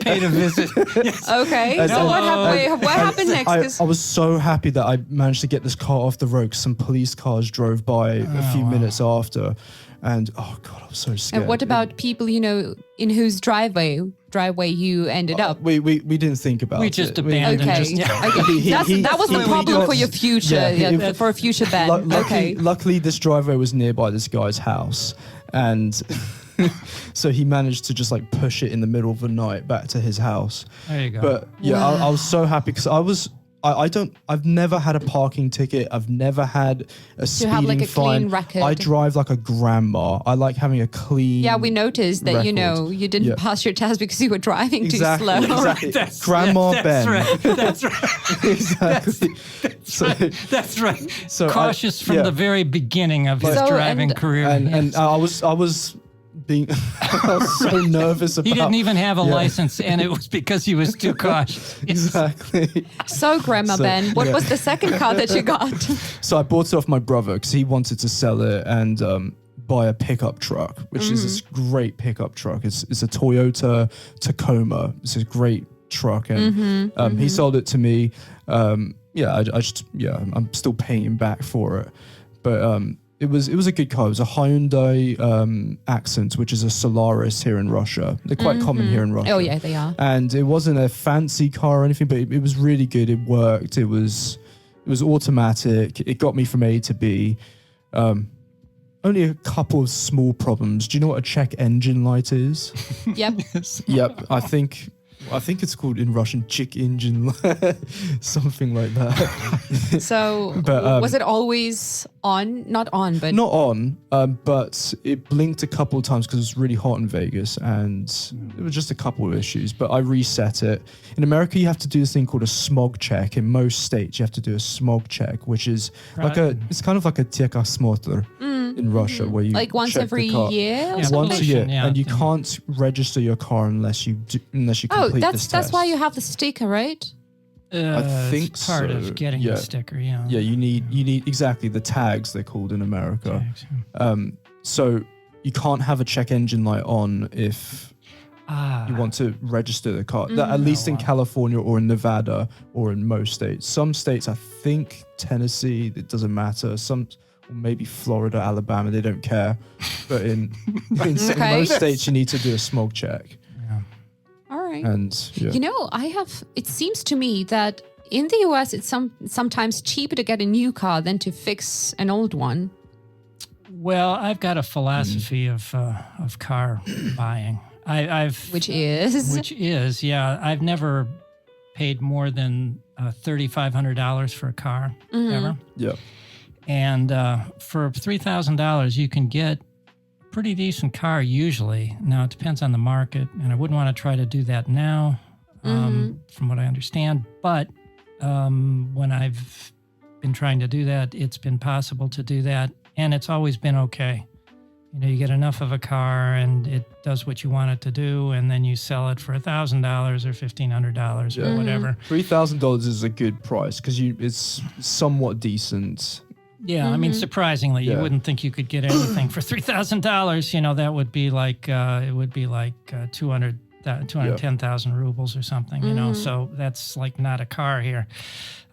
Speaker 2: paid a visit. Yes.
Speaker 1: Okay, so what happened next?
Speaker 3: I was so happy that I managed to get this car off the road, because some police cars drove by a few minutes after, and oh God, I was so scared.
Speaker 1: And what about people, in whose driveway you ended up?
Speaker 3: We didn't think about it.
Speaker 2: We just abandoned it.
Speaker 1: Okay. That was the problem for your future, for a future ban.
Speaker 3: Luckily, this driveway was nearby this guy's house, and so he managed to just push it in the middle of the night back to his house.
Speaker 2: There you go.
Speaker 3: But I was so happy because I've never had a parking ticket. I've never had a speeding fine.
Speaker 1: Clean record.
Speaker 3: I drive like a grandma. I like having a clean.
Speaker 1: Yeah, we noticed that
Speaker 3: record.
Speaker 1: you didn't pass your test because you were driving too slow.
Speaker 3: Exactly. Grandma Ben.
Speaker 2: That's right.
Speaker 3: Exactly.
Speaker 2: That's right.
Speaker 3: So
Speaker 2: cautious from the very beginning of his driving career.
Speaker 3: And I was so nervous about.
Speaker 2: He didn't even have a license, and it was because he was too cautious.
Speaker 3: Exactly.
Speaker 1: So, Grandma Ben, what was the second car that you got?
Speaker 3: So I bought it off my brother because he wanted to sell it and buy a pickup truck, which is this great pickup truck. It's a Toyota Tacoma. It's a great truck, and he sold it to me. I'm still paying him back for it, but It was a good car. It was a Hyundai Accent, which is a Solaris here in Russia. They're quite common here in Russia.
Speaker 1: Oh yeah, they are.
Speaker 3: And it wasn't a fancy car or anything, but it was really good. It worked. It was automatic. It got me from A to B. Only a couple of small problems. Do you know what a check engine light is?
Speaker 1: Yep.
Speaker 3: Yep. I think I think it's called in Russian "chick engine," something like that.
Speaker 1: So
Speaker 3: But,
Speaker 1: was it always on? Not on, but
Speaker 3: Not on, but it blinked a couple of times because it was really hot in Vegas, and it was just a couple of issues. But I reset it. In America, you have to do this thing called a smog check. In most states, you have to do a smog check, which is it's kind of like a техосмотр in Russia, where you
Speaker 1: like once
Speaker 3: check
Speaker 1: every
Speaker 3: the car.
Speaker 1: year. Or
Speaker 2: Yeah,
Speaker 1: something?
Speaker 3: Once a year,
Speaker 2: Yeah.
Speaker 3: and you can't register your car unless you complete this test.
Speaker 1: that's why you have the sticker, right?
Speaker 3: I think
Speaker 2: it's part
Speaker 3: so,
Speaker 2: of getting
Speaker 3: yeah.
Speaker 2: the sticker. Yeah.
Speaker 3: Yeah, you need exactly the tags they're called in America.
Speaker 2: Tags, yeah.
Speaker 3: So you can't have a check engine light on if you want to register the car. At least in California or in Nevada or in most states. Some states, I think Tennessee, it doesn't matter. Some, or maybe Florida, Alabama, they don't care. But in most states, you need to do a smog check.
Speaker 1: All right.
Speaker 3: And yeah.
Speaker 1: You know, it seems to me that in the US, it's sometimes cheaper to get a new car than to fix an old one.
Speaker 2: Well, I've got a philosophy of car buying.
Speaker 1: Which is?
Speaker 2: I've never paid more than $3,500 for a car ever.
Speaker 3: Yeah.
Speaker 2: And for $3,000, you can get a pretty decent car usually. Now, it depends on the market, and I wouldn't want to try to do that now, from what I understand. But when I've been trying to do that, it's been possible to do that, and it's always been okay. You know, you get enough of a car, and it does what you want it to do, and then you sell it for $1,000 or $1,500 or whatever.
Speaker 3: $3,000 is a good price because it's somewhat decent.
Speaker 2: Yeah, I mean, surprisingly, you wouldn't think you could get anything for $3,000. You know, that would be like 210,000 rubles or something. You know, so that's like not a car here.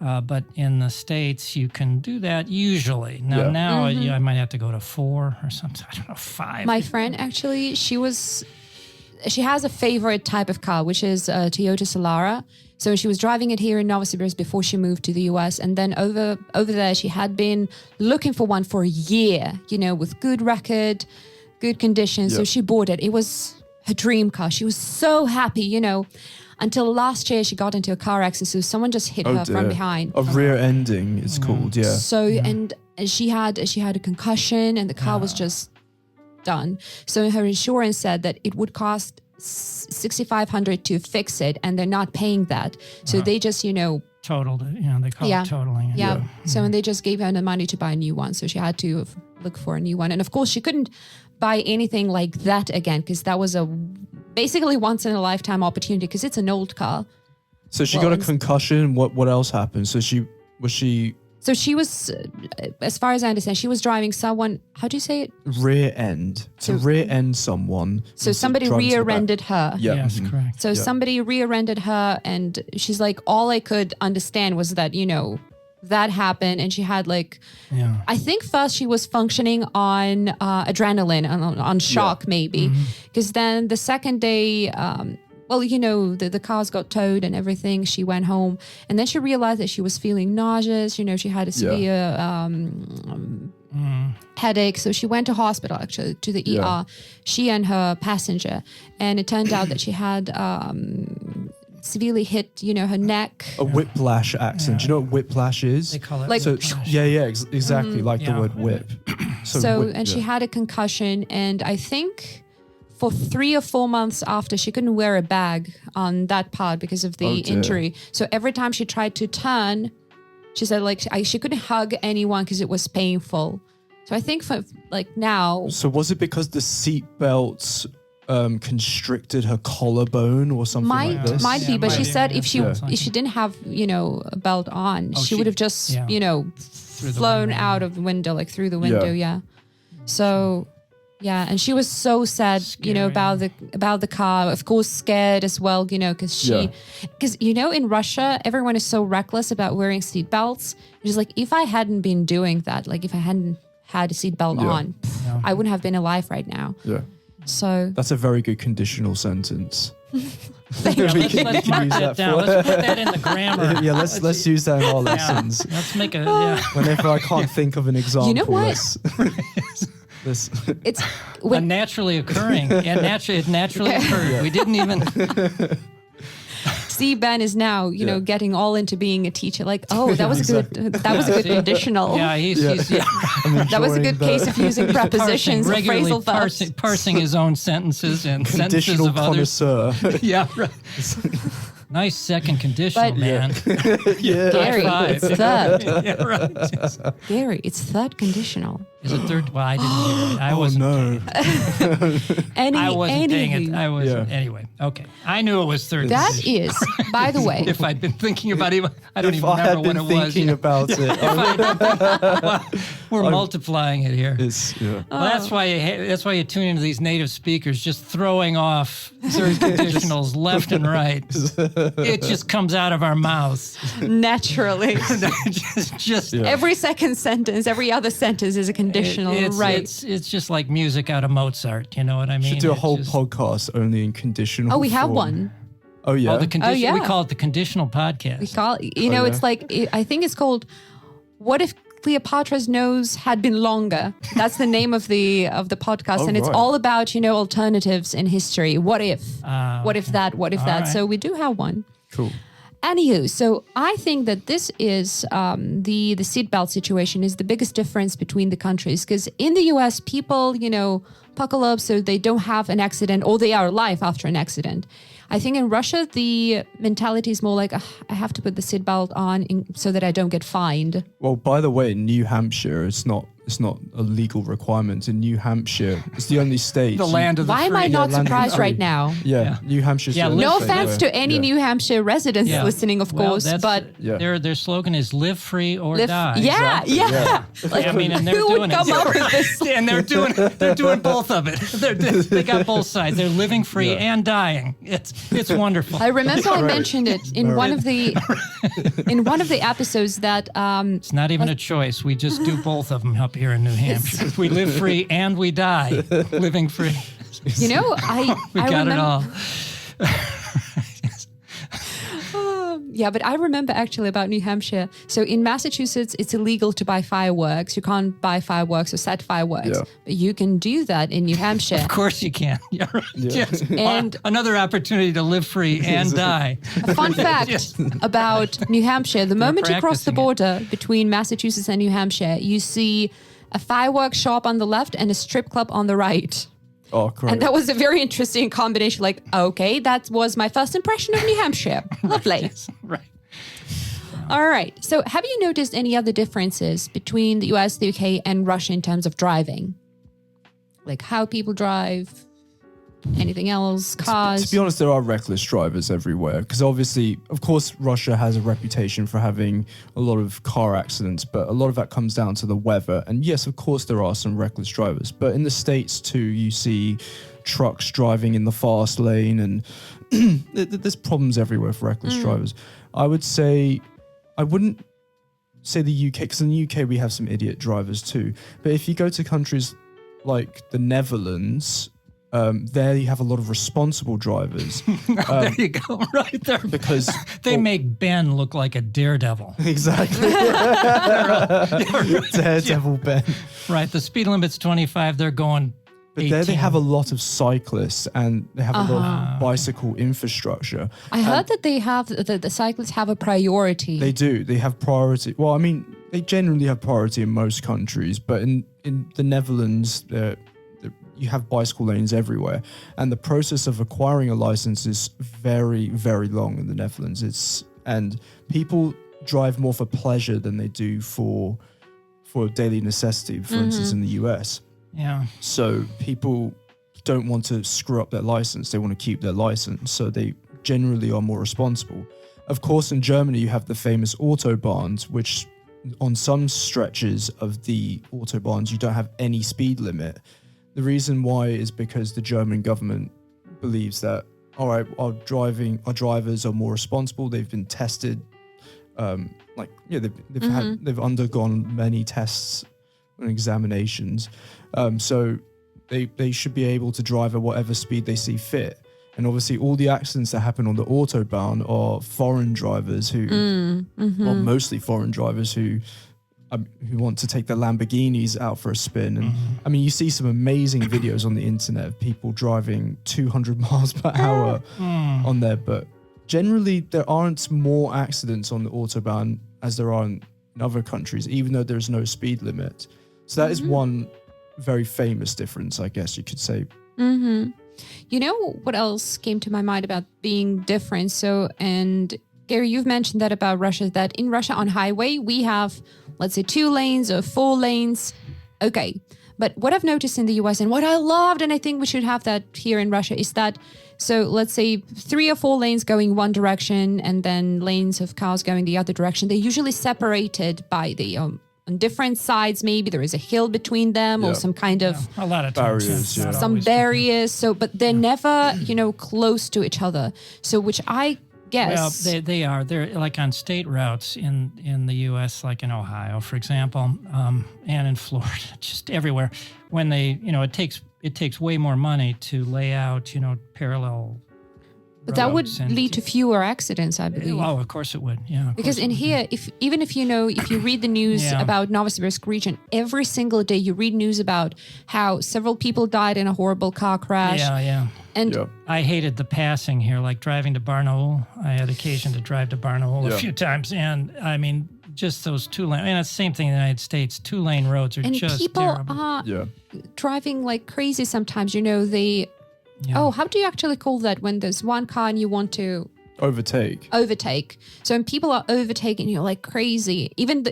Speaker 2: But in the States, you can do that usually. Now I might have to go to 4 or something. I don't know, 5.
Speaker 1: My friend actually, she has a favorite type of car, which is a Toyota Solara. So she was driving it here in Novosibirsk before she moved to the US. And then over there, she had been looking for one for a year, you know, with good record, good condition. So she bought it. It was her dream car. She was so happy, you know, until last year she got into a car accident. So someone just hit her from behind.
Speaker 3: A rear ending, it's called,
Speaker 1: So, and she had a concussion and the car was just done. So her insurance said that it would cost $6,500 to fix it, and they're not paying that. So they just, you know,
Speaker 2: totaled it. You know, they call it totaling.
Speaker 1: Yeah. So and they just gave her the money to buy a new one. So she had to look for a new one. And of course, she couldn't buy anything like that again because that was basically once in a lifetime opportunity because it's an old car.
Speaker 3: So she got a concussion. What else happened? So she was,
Speaker 1: as far as I understand, she was driving someone, how do you say it?
Speaker 3: Rear end. To rear end someone.
Speaker 1: So somebody rear-ended her.
Speaker 3: Yeah.
Speaker 2: Yes, correct.
Speaker 1: So somebody rear-ended her, and she's like, all I could understand was that, you know, that happened, and she had like, I think first she was functioning on adrenaline, on shock maybe, because then the second day, well, you know, the cars got towed and everything. She went home, and then she realized that she was feeling nauseous. You know, she had a severe headache. So she went to hospital, actually, to the ER, she and her passenger. And it turned out that she had severely hit, you know, her neck.
Speaker 3: A whiplash accident. Do you know what whiplash is?
Speaker 2: They call it
Speaker 1: Like-
Speaker 2: whiplash.
Speaker 3: Exactly, like the word whip.
Speaker 1: She had a concussion, and I think for 3 or 4 months after, she couldn't wear a bag on that part because of the injury. So every time she tried to turn, she said like she couldn't hug anyone because it was painful. So I think for like now.
Speaker 3: So was it because the seat belts constricted her collarbone or something like this?
Speaker 1: Might be, but she said if she
Speaker 2: Yeah.
Speaker 1: didn't have, you know, a belt on, she would have just, you know, flown out of the window, like through the window. Yeah. So. Yeah, and she was so sad, you know, about the car. Of course, scared as well, you know, because you know, in Russia, everyone is so reckless about wearing seatbelts. She's like, if I hadn't been doing that, like if I hadn't had a seatbelt on, I wouldn't have been alive right now.
Speaker 3: Yeah.
Speaker 1: So
Speaker 3: that's a very good conditional sentence.
Speaker 2: Let's mark that down. Let's put that in the grammar.
Speaker 3: Let's use that in our lessons.
Speaker 2: Let's make a
Speaker 3: Whenever I can't think of an example,
Speaker 1: you know what?
Speaker 2: It's a naturally occurring, and it naturally occurred. We didn't even.
Speaker 1: see Ben is now, you know, getting all into being a teacher. Like, oh, that was a good conditional.
Speaker 2: Yeah, he's
Speaker 1: that was a good case of using prepositions,
Speaker 2: regularly
Speaker 1: phrasal verbs.
Speaker 2: parsing his own sentences and sentences of others.
Speaker 3: Connoisseur.
Speaker 2: Yeah, right. Nice second conditional, man.
Speaker 1: Gary, it's third.
Speaker 2: Yeah, right.
Speaker 1: Gary, it's third conditional.
Speaker 2: Is it third? Well, I didn't hear it. I wasn't.
Speaker 3: No.
Speaker 2: I wasn't paying it. I wasn't. Anyway, okay. I knew it was third.
Speaker 1: That
Speaker 2: conditional.
Speaker 1: is, by the way.
Speaker 2: If I'd been thinking about it, I don't
Speaker 3: If
Speaker 2: even
Speaker 3: I had
Speaker 2: remember when
Speaker 3: been
Speaker 2: it was.
Speaker 3: thinking about it,
Speaker 2: Well, we're multiplying it here.
Speaker 3: yeah.
Speaker 2: Well, that's why you tune into these native speakers, just throwing off certain conditionals left and right. It just comes out of our mouths.
Speaker 1: Naturally.
Speaker 2: just
Speaker 1: Every second sentence, every other sentence is a conditional, right?
Speaker 2: It's just like music out of Mozart. You know what I mean?
Speaker 3: Should do a whole podcast only in conditional.
Speaker 1: Oh, we have
Speaker 3: form.
Speaker 1: one.
Speaker 3: Oh yeah.
Speaker 2: Oh, the condition.
Speaker 1: yeah.
Speaker 2: We call it the conditional podcast.
Speaker 1: We call it, you know, it's like, I think it's called, What If Cleopatra's Nose Had Been Longer? That's the name of the podcast. And it's
Speaker 3: right.
Speaker 1: all about, you know, alternatives in history. What if? What if that? What if that?
Speaker 2: right.
Speaker 1: So we do have one.
Speaker 3: Cool.
Speaker 1: Anywho, so I think that this is the seatbelt situation is the biggest difference between the countries, because in the US, people, you know, buckle up so they don't have an accident or they are alive after an accident. I think in Russia, the mentality is more like, I have to put the seatbelt on so that I don't get fined.
Speaker 3: Well, by the way, in New Hampshire, it's not a legal requirement. In New Hampshire, it's the only state.
Speaker 2: The land of the
Speaker 1: Why am
Speaker 2: free.
Speaker 1: I not
Speaker 3: land of the
Speaker 1: surprised
Speaker 3: free.
Speaker 1: right now?
Speaker 3: Yeah, New Hampshire's
Speaker 2: Yeah,
Speaker 3: the only
Speaker 1: No
Speaker 3: state
Speaker 1: offense
Speaker 3: where-
Speaker 1: to any New Hampshire residents
Speaker 2: Yeah.
Speaker 1: listening, of
Speaker 2: Well,
Speaker 1: course,
Speaker 2: that's-
Speaker 1: but
Speaker 3: Yeah.
Speaker 2: Their slogan is "Live free or
Speaker 1: live-
Speaker 2: die."
Speaker 1: yeah. Like,
Speaker 2: I mean, and they're
Speaker 1: who
Speaker 2: doing
Speaker 1: would
Speaker 2: it.
Speaker 1: come up with this?
Speaker 2: And they're doing both of it. They got both sides. They're living free and dying. It's wonderful.
Speaker 1: I remember I mentioned it in one of the episodes that
Speaker 2: It's not even a choice. We just do both of them up here in New Hampshire. We live free and we die living free.
Speaker 1: you know
Speaker 2: We
Speaker 1: I
Speaker 2: got
Speaker 1: remember,
Speaker 2: it all.
Speaker 1: Yeah, but I remember actually about New Hampshire. So in Massachusetts, it's illegal to buy fireworks. You can't buy fireworks or set fireworks.
Speaker 3: Yeah.
Speaker 1: But you can do that in New Hampshire.
Speaker 2: Of course you can. Yeah, right. Yes.
Speaker 1: And-
Speaker 2: Another opportunity to live free and die.
Speaker 1: A fun fact about New Hampshire, the moment you cross the
Speaker 2: practicing it.
Speaker 1: border between Massachusetts and New Hampshire, you see a fireworks shop on the left and a strip club on the right.
Speaker 3: Oh, great.
Speaker 1: And that was a very interesting combination. Like, okay, that was my first impression of New Hampshire. Lovely.
Speaker 2: Right.
Speaker 1: All right. So have you noticed any other differences between the US, the UK, and Russia in terms of driving? Like how people drive, anything else, cars?
Speaker 3: To be honest, there are reckless drivers everywhere because obviously, of course, Russia has a reputation for having a lot of car accidents, but a lot of that comes down to the weather. And yes, of course, there are some reckless drivers, but in the States too, you see trucks driving in the fast lane and there's problems everywhere for reckless drivers. I wouldn't say the UK, because in the UK we have some idiot drivers too. But if you go to countries like the Netherlands, there you have a lot of responsible drivers.
Speaker 2: There you go. Right there.
Speaker 3: Because
Speaker 2: They make Ben look like a daredevil.
Speaker 3: exactly. Daredevil Ben.
Speaker 2: Right. The speed limit's 25. They're going
Speaker 3: But
Speaker 2: 18.
Speaker 3: there they have a lot of cyclists and they have a lot of bicycle infrastructure.
Speaker 1: I heard that they have the cyclists have a priority.
Speaker 3: They do. They have priority. Well, I mean, they generally have priority in most countries, but in the Netherlands, you have bicycle lanes everywhere. And the process of acquiring a license is very, very long in the Netherlands. And people drive more for pleasure than they do for daily necessity, for instance, in the US.
Speaker 2: Yeah.
Speaker 3: So people don't want to screw up their license. They want to keep their license. So they generally are more responsible. Of course, in Germany, you have the famous Autobahns, which on some stretches of the Autobahns, you don't have any speed limit. The reason why is because the German government believes that, all right, our drivers are more responsible. They've been tested. They've undergone many tests and examinations. So they should be able to drive at whatever speed they see fit. And obviously all the accidents that happen on the Autobahn are foreign drivers well, mostly foreign drivers who want to take their Lamborghinis out for a spin. And I mean, you see some amazing videos on the internet of people driving 200 miles per hour on there, but generally there aren't more accidents on the autobahn as there are in other countries, even though there's no speed limit. So that is one very famous difference, I guess you could say.
Speaker 1: Mm-hmm. You know what else came to my mind about being different? So, and Gary, you've mentioned that about Russia, that in Russia on highway, we have, let's say 2 lanes or 4 lanes. Okay. But what I've noticed in the US and what I loved, and I think we should have that here in Russia, is that, so let's say 3 or 4 lanes going one direction and then lanes of cars going the other direction. They're usually separated by the, on different sides, maybe there is a hill between them or some kind of
Speaker 2: a lot of times,
Speaker 3: barriers,
Speaker 1: some barriers. So, but they're never, close to each other. So, which I guess.
Speaker 2: Well, they are. They're like on state routes in the U.S., like in Ohio, for example, and in Florida, just everywhere. When they, it takes way more money to lay out, parallel.
Speaker 1: But that would lead to fewer accidents, I believe.
Speaker 2: Oh, of course it would. Yeah.
Speaker 1: Because in here, if you read the news about Novosibirsk region, every single day you read news about how several people died in a horrible car crash.
Speaker 2: Yeah.
Speaker 1: And
Speaker 2: I hated the passing here, like driving to Barnaul. I had occasion to drive to Barnaul a few times, and I mean, just those 2 lane. And it's the same thing in the United States. 2 lane roads are just
Speaker 1: people
Speaker 2: terrible.
Speaker 1: Are driving like crazy sometimes. They.
Speaker 2: Yeah.
Speaker 1: Oh, how do you actually call that when there's one car and you want to
Speaker 3: overtake?
Speaker 1: So when people are overtaking you like crazy, even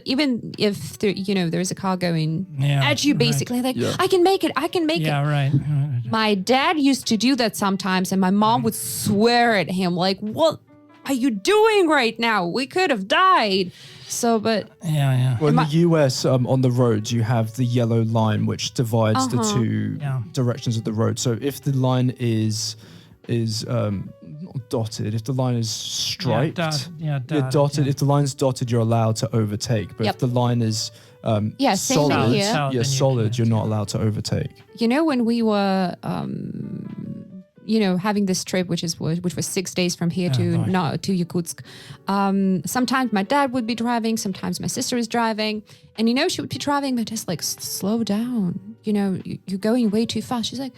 Speaker 1: if there's a car going at you, basically I can make it.
Speaker 2: Yeah, right.
Speaker 1: My dad used to do that sometimes, and my mom would swear at him like, "What are you doing right now? We could have died." So, but
Speaker 3: Well, in the US, on the roads, you have the yellow line which divides the 2 directions of the road. So if the line is not dotted, if the line is striped, dotted. If the line's dotted, you're allowed to overtake. But if the line is solid, solid, you're not allowed to overtake.
Speaker 1: When we were having this trip, which was 6 days from here to Yakutsk. Sometimes my dad would be driving, sometimes my sister is driving, and she would be driving, but just like, slow down. You're going way too fast. She's like,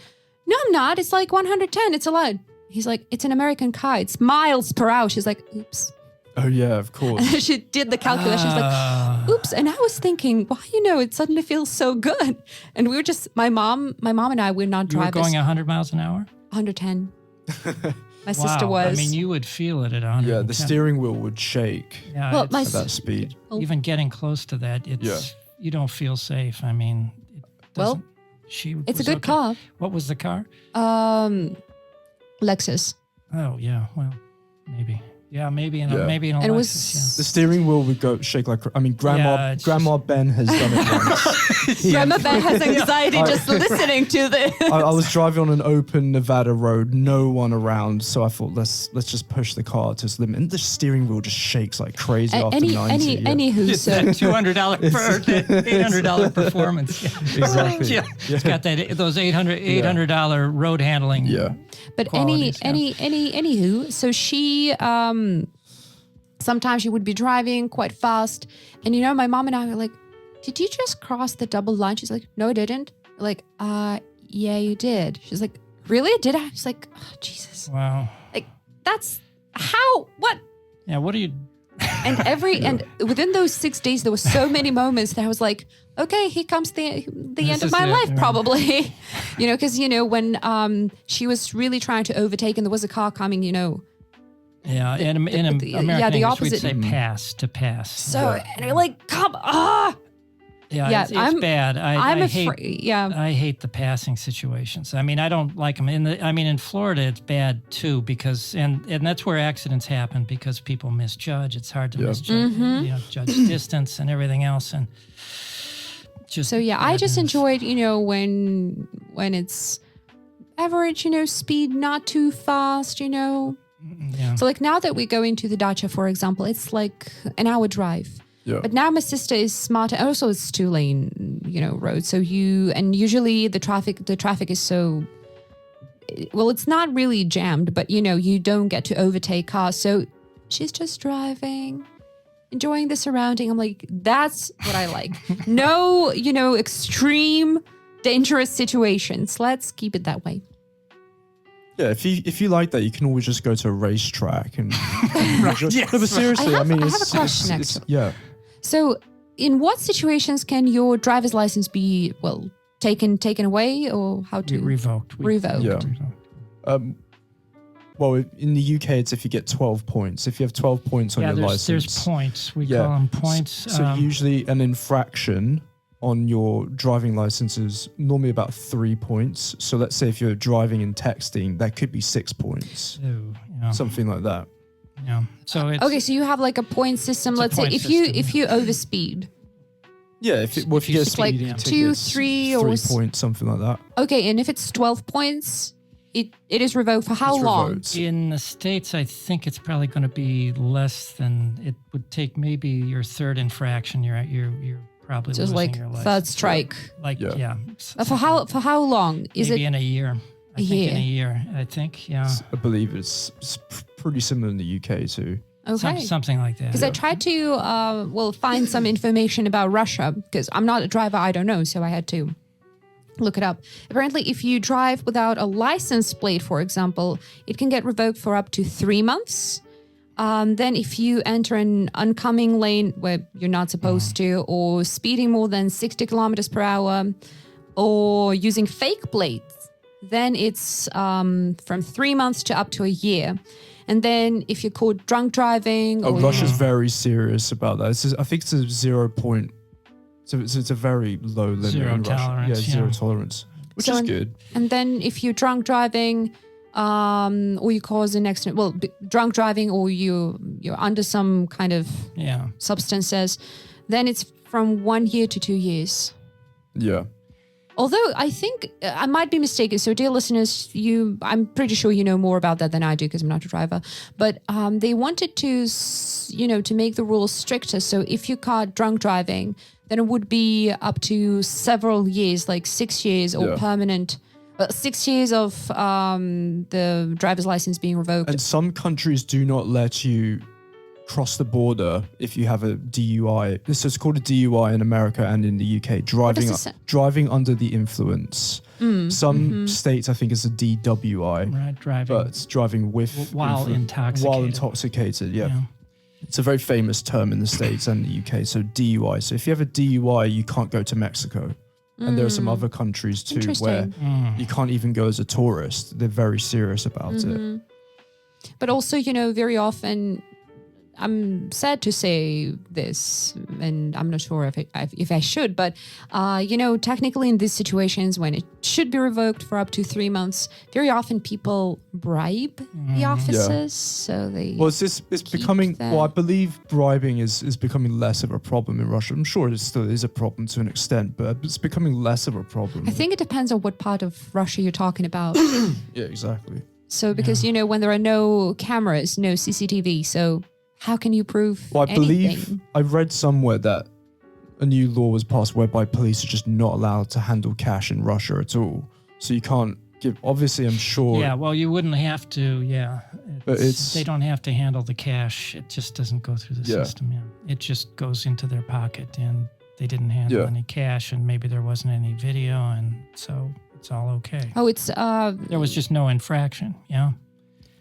Speaker 1: no, I'm not. It's like 110. It's allowed. He's like, it's an American car. It's miles per hour. She's like, oops.
Speaker 3: Oh yeah, of course.
Speaker 1: And she did the calculation. She's like, oops. And I was thinking, why, it suddenly feels so good. And we were just, my mom and I, we're not drivers.
Speaker 2: You were going 100 miles an hour?
Speaker 1: 110. My sister was.
Speaker 2: I mean, you would feel it at 100.
Speaker 3: Yeah, the steering wheel would shake at that speed.
Speaker 2: Even getting close to that, you don't feel safe. I mean,
Speaker 1: it's a good car.
Speaker 2: What was the car?
Speaker 1: Lexus.
Speaker 2: Oh, yeah. Well, maybe. Yeah, maybe in a Lexus,
Speaker 3: The steering wheel would shake like. I mean, Grandma Ben has done it once.
Speaker 1: Grandma Ben has anxiety just listening to this.
Speaker 3: I was driving on an open Nevada road, no one around, so I thought let's just push the car to its limit, and the steering wheel just shakes like crazy after 90.
Speaker 1: Anywho,
Speaker 2: so that $800 performance.
Speaker 3: Exactly.
Speaker 2: It's got those $800 road handling.
Speaker 3: Yeah.
Speaker 1: But anywho, so she sometimes she would be driving quite fast, and my mom and I were like, "Did you just cross the double line?" She's like, "No, I didn't." We're like, yeah, you did." She's like, "Really? Did I?" She's like, "Oh, Jesus."
Speaker 2: Wow.
Speaker 1: Like, that's what?
Speaker 2: Yeah, what are you?
Speaker 1: And and within those 6 days, there were so many moments that I was like, okay, here comes the end of my life, probably. Because, when she was really trying to overtake and there was a car coming,
Speaker 2: Yeah, in American
Speaker 1: the
Speaker 2: English,
Speaker 1: opposite.
Speaker 2: we'd say to pass.
Speaker 1: So, and you're like, come on.
Speaker 2: Yeah, it's bad.
Speaker 1: I'm afraid. Yeah,
Speaker 2: I hate the passing situations. I mean, I don't like them. In Florida, it's bad too because and that's where accidents happen because people misjudge. It's hard to misjudge, judge distance and everything else, and just.
Speaker 1: So I just enjoyed, when it's average, speed, not too fast,
Speaker 2: Yeah.
Speaker 1: So like now that we go into the dacha, for example, it's like an hour drive.
Speaker 3: Yeah.
Speaker 1: But now my sister is smarter. Also, it's 2-lane, road. So usually the traffic is so, well, it's not really jammed, but you don't get to overtake cars. So she's just driving, enjoying the surrounding. I'm like, that's what I like. No, extreme dangerous situations. Let's keep it that way.
Speaker 3: Yeah, if you like that, you can always just go to a racetrack and.
Speaker 2: Yes.
Speaker 3: No, but seriously,
Speaker 1: I have a
Speaker 3: it's
Speaker 1: question, actually.
Speaker 3: yeah.
Speaker 1: So, in what situations can your driver's license be taken away, or how to
Speaker 2: Revoked.
Speaker 1: Revoked.
Speaker 3: Yeah. Well, in the UK, it's if you get 12 points. If you have 12 points on your license,
Speaker 2: there's points. We call them points.
Speaker 3: So usually, an infraction on your driving license is normally about 3 points. So let's say if you're driving and texting, that could be 6 points, something like that.
Speaker 2: Yeah. So it's
Speaker 1: okay. So you have like a point system. Let's say if you overspeed.
Speaker 3: Yeah, if you get
Speaker 2: It's like
Speaker 3: speeding
Speaker 1: 2,
Speaker 3: tickets,
Speaker 1: 3,
Speaker 3: 3
Speaker 1: or
Speaker 3: points, something like that.
Speaker 1: Okay, and if it's 12 points, it is revoked for how
Speaker 3: It's
Speaker 1: long?
Speaker 3: revoked.
Speaker 2: in the States, I think it's probably going to be less than it would take. Maybe your third infraction. You're probably
Speaker 1: Just
Speaker 2: losing
Speaker 1: like
Speaker 2: your license.
Speaker 1: third strike.
Speaker 2: Like
Speaker 3: Yeah.
Speaker 1: For how long is
Speaker 2: maybe
Speaker 1: it?
Speaker 2: in a year. I think in a year. I think
Speaker 3: I believe it's pretty similar in the UK too.
Speaker 1: Okay.
Speaker 2: Something like that.
Speaker 1: Because I tried to find some information about Russia, because I'm not a driver, I don't know, so I had to look it up. Apparently, if you drive without a license plate, for example, it can get revoked for up to 3 months. Then if you enter an oncoming lane where you're not supposed to, or speeding more than 60 kilometers per hour, or using fake plates, then it's from 3 months to up to a year. And then if you're caught drunk driving...
Speaker 3: Russia's very serious about that. I think it's a 0 point... So it's a very low limit
Speaker 2: Zero
Speaker 3: in Russia.
Speaker 2: tolerance,
Speaker 3: Yeah, zero tolerance, which is good.
Speaker 1: And then if you're drunk driving or you cause an accident... drunk driving or you're under some kind of substances, then it's from 1 year to 2 years.
Speaker 3: Yeah.
Speaker 1: Although I think I might be mistaken. So, dear listeners, I'm pretty sure you know more about that than I do because I'm not a driver. But they wanted to make the rules stricter. So, if you caught drunk driving, then it would be up to several years, like 6 years or permanent. 6 years of the driver's license being revoked.
Speaker 3: And some countries do not let you cross the border if you have a DUI. This is called a DUI in America and in the UK. Driving under the influence. Some states, I think, it's a DWI.
Speaker 2: Right, driving.
Speaker 3: But it's driving with
Speaker 2: while intoxicated.
Speaker 3: While intoxicated, yeah. It's a very famous term in the States and the UK. So DUI. So if you have a DUI, you can't go to Mexico. And there are some other countries too where you can't even go as a tourist. They're very serious about it.
Speaker 1: But also, very often, I'm sad to say this, and I'm not sure if I should, but, technically in these situations when it should be revoked for up to 3 months, very often people bribe the officers. So they...
Speaker 3: Well, it's becoming... Well, I believe bribing is becoming less of a problem in Russia. I'm sure it still is a problem to an extent, but it's becoming less of a problem.
Speaker 1: I think it depends on what part of Russia you're talking about.
Speaker 3: Yeah, exactly.
Speaker 1: So, because, when there are no cameras, no CCTV, so... How can you prove anything?
Speaker 3: Believe I read somewhere that a new law was passed whereby police are just not allowed to handle cash in Russia at all. So you can't give... Obviously, I'm sure...
Speaker 2: Yeah, well, you wouldn't have to,
Speaker 3: But
Speaker 2: they don't have to handle the cash. It just doesn't go through the system, It just goes into their pocket, and they didn't handle any cash, and maybe there wasn't any video, and so it's all okay.
Speaker 1: Oh, it's...
Speaker 2: There was just no infraction,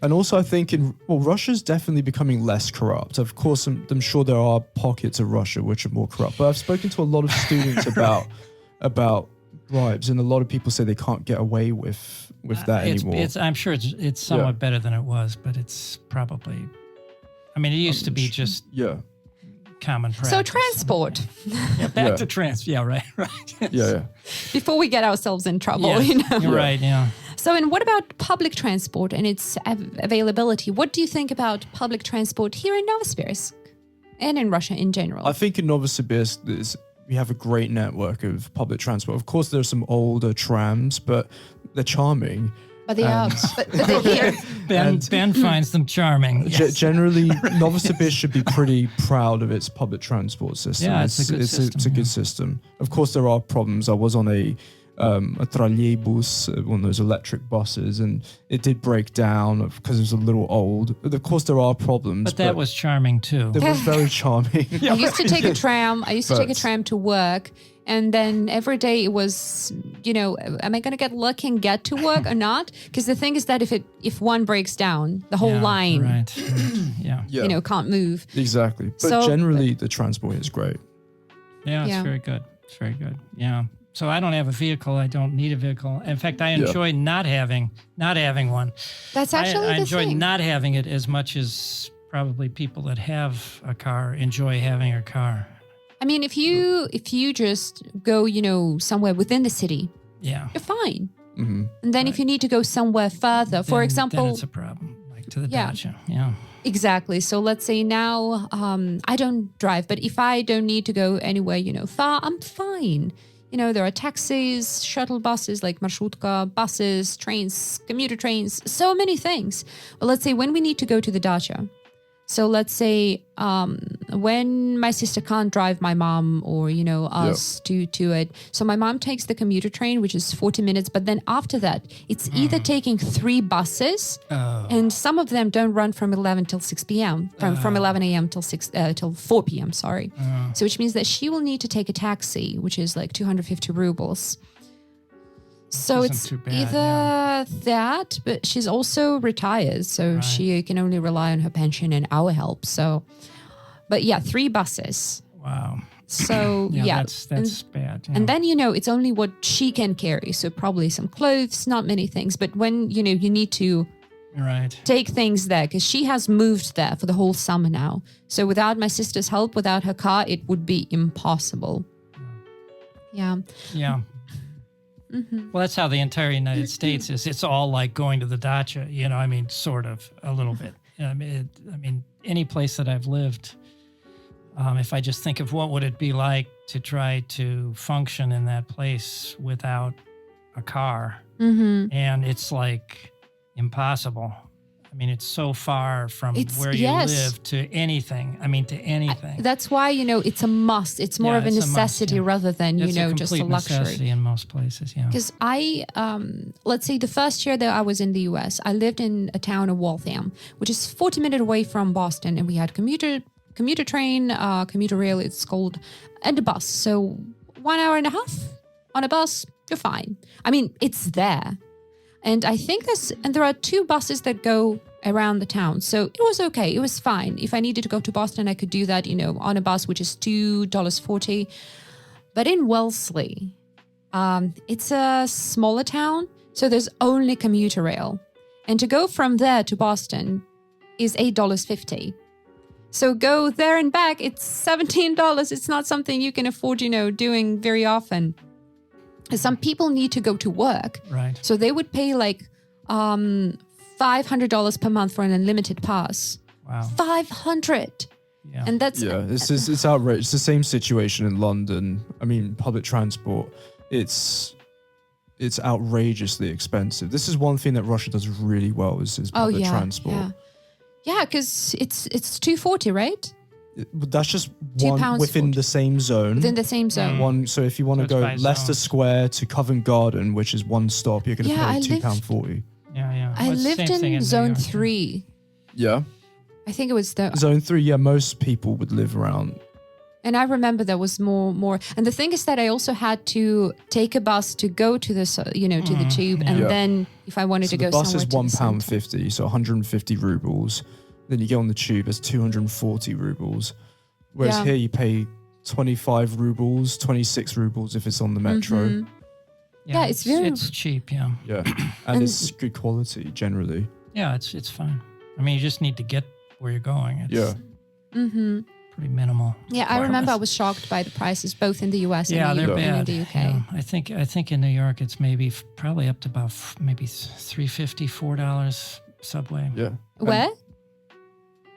Speaker 3: And also, I think Russia's definitely becoming less corrupt. Of course, I'm sure there are pockets of Russia which are more corrupt. But I've spoken to a lot of students about bribes, and a lot of people say they can't get away with that anymore.
Speaker 2: I'm sure it's somewhat better than it was, but it's probably. I mean, it used to be just common practice.
Speaker 1: So transport.
Speaker 2: Back to transport. Yeah, right.
Speaker 3: Yeah.
Speaker 1: Before we get ourselves in trouble,
Speaker 2: You're right. Yeah.
Speaker 1: So, and what about public transport and its availability? What do you think about public transport here in Novosibirsk and in Russia in general?
Speaker 3: I think in Novosibirsk, we have a great network of public transport. Of course, there's some older trams, but they're charming.
Speaker 1: But they are. But they're here.
Speaker 2: Ben finds them charming. Yes.
Speaker 3: Generally, Novosibirsk should be pretty proud of its public transport system.
Speaker 2: Yeah, it's a good system.
Speaker 3: It's a good system. Of course, there are problems. I was on a a trolleybus, one of those electric buses, and it did break down because it was a little old. Of course, there are problems.
Speaker 2: But that was charming too.
Speaker 3: It was very charming.
Speaker 1: I used to take a tram. I used to take a tram to work. And then every day it was, am I going to get lucky and get to work or not? Because the thing is that if one breaks down, the whole line,
Speaker 2: right. Yeah.
Speaker 1: Can't move.
Speaker 3: Exactly. But generally, the transport is great.
Speaker 2: Yeah, it's very good. It's very good. Yeah. So I don't have a vehicle. I don't need a vehicle. In fact, I enjoy not having one.
Speaker 1: That's actually
Speaker 2: I
Speaker 1: the
Speaker 2: enjoy
Speaker 1: thing.
Speaker 2: not having it as much as probably people that have a car enjoy having a car.
Speaker 1: I mean, if you just go, somewhere within the city, you're fine.
Speaker 3: Mm-hmm.
Speaker 1: And then if you need to go somewhere further, for example,
Speaker 2: then it's a problem, like to the dacha. Yeah.
Speaker 1: Exactly. So let's say now I don't drive, but if I don't need to go anywhere, far, I'm fine. There are taxis, shuttle buses like marshutka, buses, trains, commuter trains, so many things. But let's say when we need to go to the dacha. So let's say when my sister can't drive my mom or, us to it. So my mom takes the commuter train, which is 40 minutes. But then after that, it's either taking 3 buses and some of them don't run from 11 till 6 p.m. From 11 a.m. till 4 p.m. Sorry. So which means that she will need to take a taxi, which is like 250 rubles. So it's either that, but she's also retired, so she can only rely on her pension and our help. So, but 3 buses.
Speaker 2: Wow.
Speaker 1: So
Speaker 2: that's bad. Yeah.
Speaker 1: And then it's only what she can carry. So probably some clothes, not many things. But when you need to take things there, because she has moved there for the whole summer now. So without my sister's help, without her car, it would be impossible. Yeah.
Speaker 2: Yeah. Mm-hmm. Well, that's how the entire United States is. It's all like going to the dacha, sort of a little bit. I mean, any place that I've lived, if I just think of what would it be like to try to function in that place without a car, and it's like impossible. I mean, it's so far from where you live to anything. To anything.
Speaker 1: That's why, it's a must. It's more of a necessity rather than,
Speaker 2: it's
Speaker 1: just a luxury.
Speaker 2: Necessity in most places, yeah.
Speaker 1: Because let's say the first year that I was in the US, I lived in a town of Waltham, which is 40 minutes away from Boston. And we had commuter train, commuter rail, it's called, and a bus. So 1 hour and a half on a bus, you're fine. It's there. And I think there are 2 buses that go around the town. So it was okay. It was fine. If I needed to go to Boston, I could do that, on a bus, which is $2.40. But in Wellesley, it's a smaller town. So there's only commuter rail. And to go from there to Boston is $8.50. So go there and back, it's $17. It's not something you can afford, doing very often. Some people need to go to work.
Speaker 2: Right.
Speaker 1: So they would pay like $500 per month for an unlimited pass.
Speaker 2: Wow.
Speaker 1: $500.
Speaker 2: Yeah.
Speaker 1: And that's...
Speaker 3: Yeah, it's outrageous. It's the same situation in London. Public transport, it's outrageously expensive. This is one thing that Russia does really well is public transport.
Speaker 1: Yeah, because it's $2.40, right?
Speaker 3: That's just one within the same zone.
Speaker 1: Within the same zone.
Speaker 3: So if you want to go Leicester Square to Covent Garden, which is one stop, you're going to pay £2.40.
Speaker 2: Yeah.
Speaker 1: I lived in Zone 3.
Speaker 3: Yeah.
Speaker 1: I think it was
Speaker 3: Zone 3. Yeah, most people would live around.
Speaker 1: And I remember there was more. And the thing is that I also had to take a bus to go to the, to the tube. And then if I wanted to go somewhere
Speaker 3: the bus is £1.50, so 150 rubles. Then you get on the tube, it's 240 rubles. Whereas here you pay 25 rubles, 26 rubles if it's on the metro.
Speaker 1: Mm-hmm. Yeah, it's
Speaker 2: cheap, yeah.
Speaker 3: Yeah, and it's good quality generally.
Speaker 2: Yeah, it's fine. You just need to get where you're going. It's pretty minimal.
Speaker 1: Yeah, I remember I was shocked by the prices both in the US and in the UK.
Speaker 2: Yeah. I think in New York it's probably up to about maybe $3.50, $4 subway.
Speaker 3: Yeah.
Speaker 1: Where?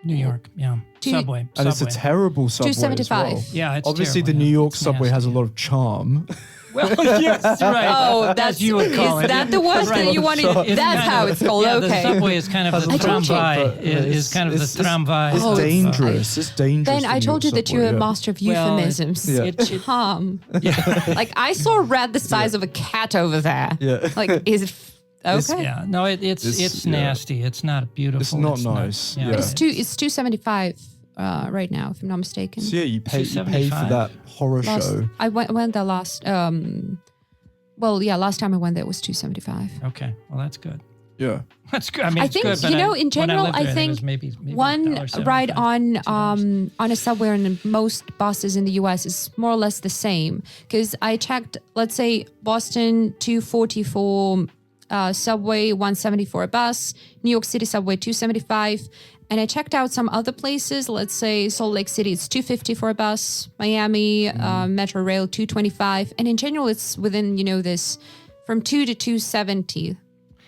Speaker 2: New York, yeah. Subway.
Speaker 3: And it's a terrible subway as well.
Speaker 1: $2.75.
Speaker 2: Yeah, it's
Speaker 3: obviously
Speaker 2: terrible,
Speaker 3: the New York
Speaker 2: it's
Speaker 3: subway
Speaker 2: nasty.
Speaker 3: has a lot of charm.
Speaker 2: Well, yes, right.
Speaker 1: Oh,
Speaker 2: as you would call
Speaker 1: is
Speaker 2: it.
Speaker 1: that the word that you wanted? That's how it's called.
Speaker 2: Yeah,
Speaker 1: Okay.
Speaker 2: the subway is kind of the tramway. Is kind of the tramway.
Speaker 3: It's dangerous. It's dangerous.
Speaker 1: Ben, I told you that you're a master of euphemisms. Like I saw a rat the size of a cat over there.
Speaker 3: Yeah.
Speaker 1: Like, is it okay?
Speaker 2: Yeah. No, it's nasty. It's not beautiful.
Speaker 3: It's not nice.
Speaker 2: Not,
Speaker 3: yeah.
Speaker 1: But it's $2.75 right now, if I'm not mistaken.
Speaker 3: So yeah, you pay for that horror show.
Speaker 1: I went there last. Last time I went there was $2.75.
Speaker 2: Okay, well that's good.
Speaker 3: Yeah,
Speaker 2: that's good. I mean,
Speaker 1: I
Speaker 2: it's
Speaker 1: think
Speaker 2: good, but
Speaker 1: in general, I think
Speaker 2: maybe
Speaker 1: one ride
Speaker 2: $1.75,
Speaker 1: on a subway and most buses in the U.S. is more or less the same. Because I checked, let's say Boston $2.40 for subway, $1.70 for a bus, New York City subway $2.75. And I checked out some other places. Let's say Salt Lake City, it's $2.50 for a bus. Miami, Metro Rail, $2.25. And in general, it's within, this from $2 to $2.70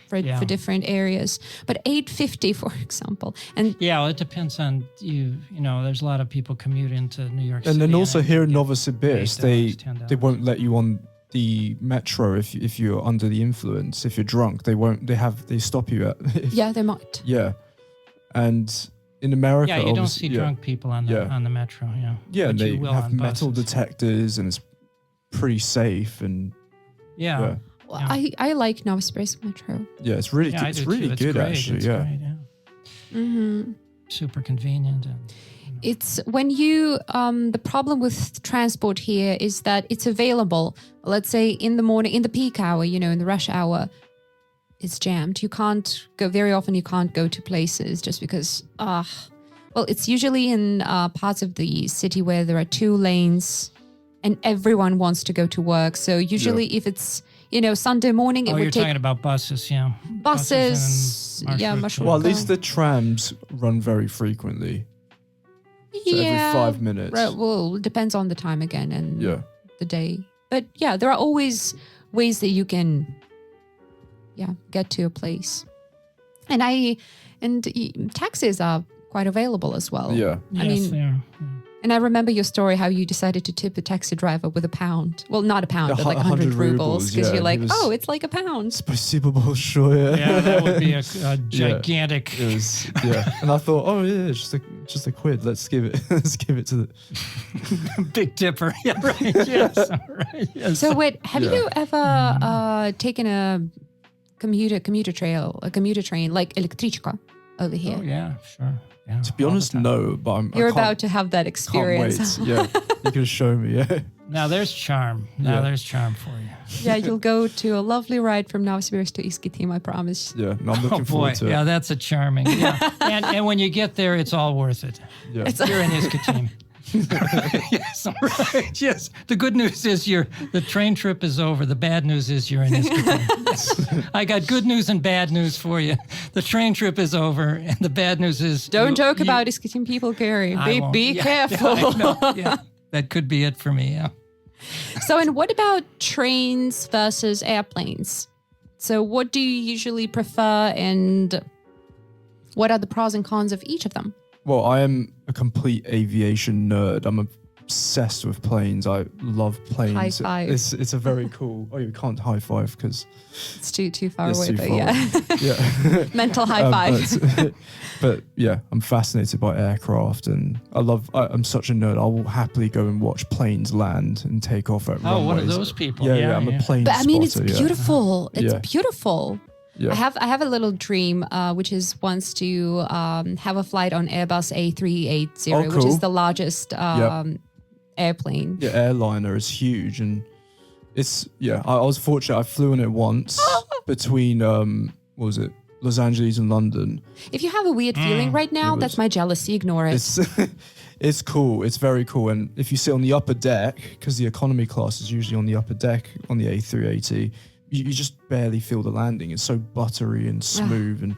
Speaker 1: for different areas. But $8.50, for example. And
Speaker 2: well, it depends on you. There's a lot of people commute into New York City.
Speaker 3: And then also here in Novosibirsk,
Speaker 2: $8,
Speaker 3: they won't let you on the metro if you're under the influence. If you're drunk, they stop you at.
Speaker 1: They might.
Speaker 3: Yeah. And in America,
Speaker 2: you don't see drunk people on the metro.
Speaker 3: Yeah, and they
Speaker 2: will
Speaker 3: have
Speaker 2: on
Speaker 3: metal
Speaker 2: buses.
Speaker 3: detectors, and it's pretty safe. And
Speaker 2: Yeah.
Speaker 1: Well, I like Novosibirsk Metro.
Speaker 3: yeah, it's really
Speaker 2: I
Speaker 3: it's
Speaker 2: do
Speaker 3: really
Speaker 2: too.
Speaker 3: good
Speaker 2: Great.
Speaker 3: actually.
Speaker 2: It's
Speaker 3: Yeah.
Speaker 2: great,
Speaker 1: Mm-hmm.
Speaker 2: Super convenient. And,
Speaker 1: It's when the problem with transport here is that it's available. Let's say in the morning, in the peak hour, in the rush hour, it's jammed. You can't go to places just because, it's usually in parts of the city where there are 2 lanes and everyone wants to go to work. So usually if it's, Sunday morning, it would
Speaker 2: you're
Speaker 1: take
Speaker 2: talking about buses, yeah.
Speaker 1: buses.
Speaker 2: Marshruts.
Speaker 3: Well, at least the trams run very frequently. So every 5 minutes.
Speaker 1: Right, well, it depends on the time again and the day. But there are always ways that you can, get to a place. And taxis are quite available as well.
Speaker 3: Yeah.
Speaker 1: I mean,
Speaker 2: they are. Yeah.
Speaker 1: and I remember your story how you decided to tip a taxi driver with £1. Well, not £1, but like 100 rubles because you're like, it's like £1.
Speaker 3: Спасибо большое.
Speaker 2: Yeah, that would be a gigantic.
Speaker 3: It was, and I thought, it's just a quid. Let's give it to the
Speaker 2: Big Dipper. Yeah, right. Yes. Right. Yes.
Speaker 1: So wait, have you ever taken a commuter train like electrička over here?
Speaker 2: Oh, yeah, sure. Yeah,
Speaker 3: To be honest, no, but
Speaker 1: You're about to have that experience.
Speaker 3: Can't wait. You can show me. Yeah.
Speaker 2: Now there's charm. There's charm for you.
Speaker 1: Yeah, you'll go to a lovely ride from Novosibirsk to Iskitim, I promise.
Speaker 3: Yeah, no, I'm looking forward to it.
Speaker 2: Yeah, that's a charming. Yeah, and when you get there, it's all worth it.
Speaker 3: Yeah.
Speaker 2: You're in Iskitim. Yes, right. Yes. The good news is the train trip is over. The bad news is you're in Iskitim. I got good news and bad news for you. The train trip is over, and the bad news is
Speaker 1: Don't joke about Iskitim people, Гэri. Be careful.
Speaker 2: Yeah, I know. Yeah, that could be it for me. Yeah.
Speaker 1: So, and what about trains versus airplanes? So, what do you usually prefer, and what are the pros and cons of each of them?
Speaker 3: Well, I am a complete aviation nerd. I'm obsessed with planes. I love planes.
Speaker 1: High five.
Speaker 3: It's a very cool. Oh, you can't high five because
Speaker 1: It's too far
Speaker 3: it's
Speaker 1: away,
Speaker 3: too
Speaker 1: but
Speaker 3: far
Speaker 1: yeah.
Speaker 3: away.
Speaker 1: Mental high five.
Speaker 3: But yeah, I'm fascinated by aircraft, and I'm such a nerd. I will happily go and watch planes land and take off at runways.
Speaker 2: One of those people.
Speaker 3: Yeah, I'm a plane
Speaker 1: But I mean, it's
Speaker 3: spotter, yeah.
Speaker 1: beautiful. It's
Speaker 3: Yeah.
Speaker 1: beautiful.
Speaker 3: Yeah.
Speaker 1: I have a little dream, which is once to have a flight on Airbus A380,
Speaker 3: Oh,
Speaker 1: which
Speaker 3: cool.
Speaker 1: is the largest airplane.
Speaker 3: Yeah, airliner is huge, and it's I was fortunate. I flew in it once between what was it, Los-Angeles and London.
Speaker 1: If you have a weird feeling right now, that's my jealousy. Ignore it.
Speaker 3: It's cool. It's very cool. And if you sit on the upper deck, because the economy class is usually on the upper deck on the A380, you just barely feel the landing. It's so buttery and smooth, and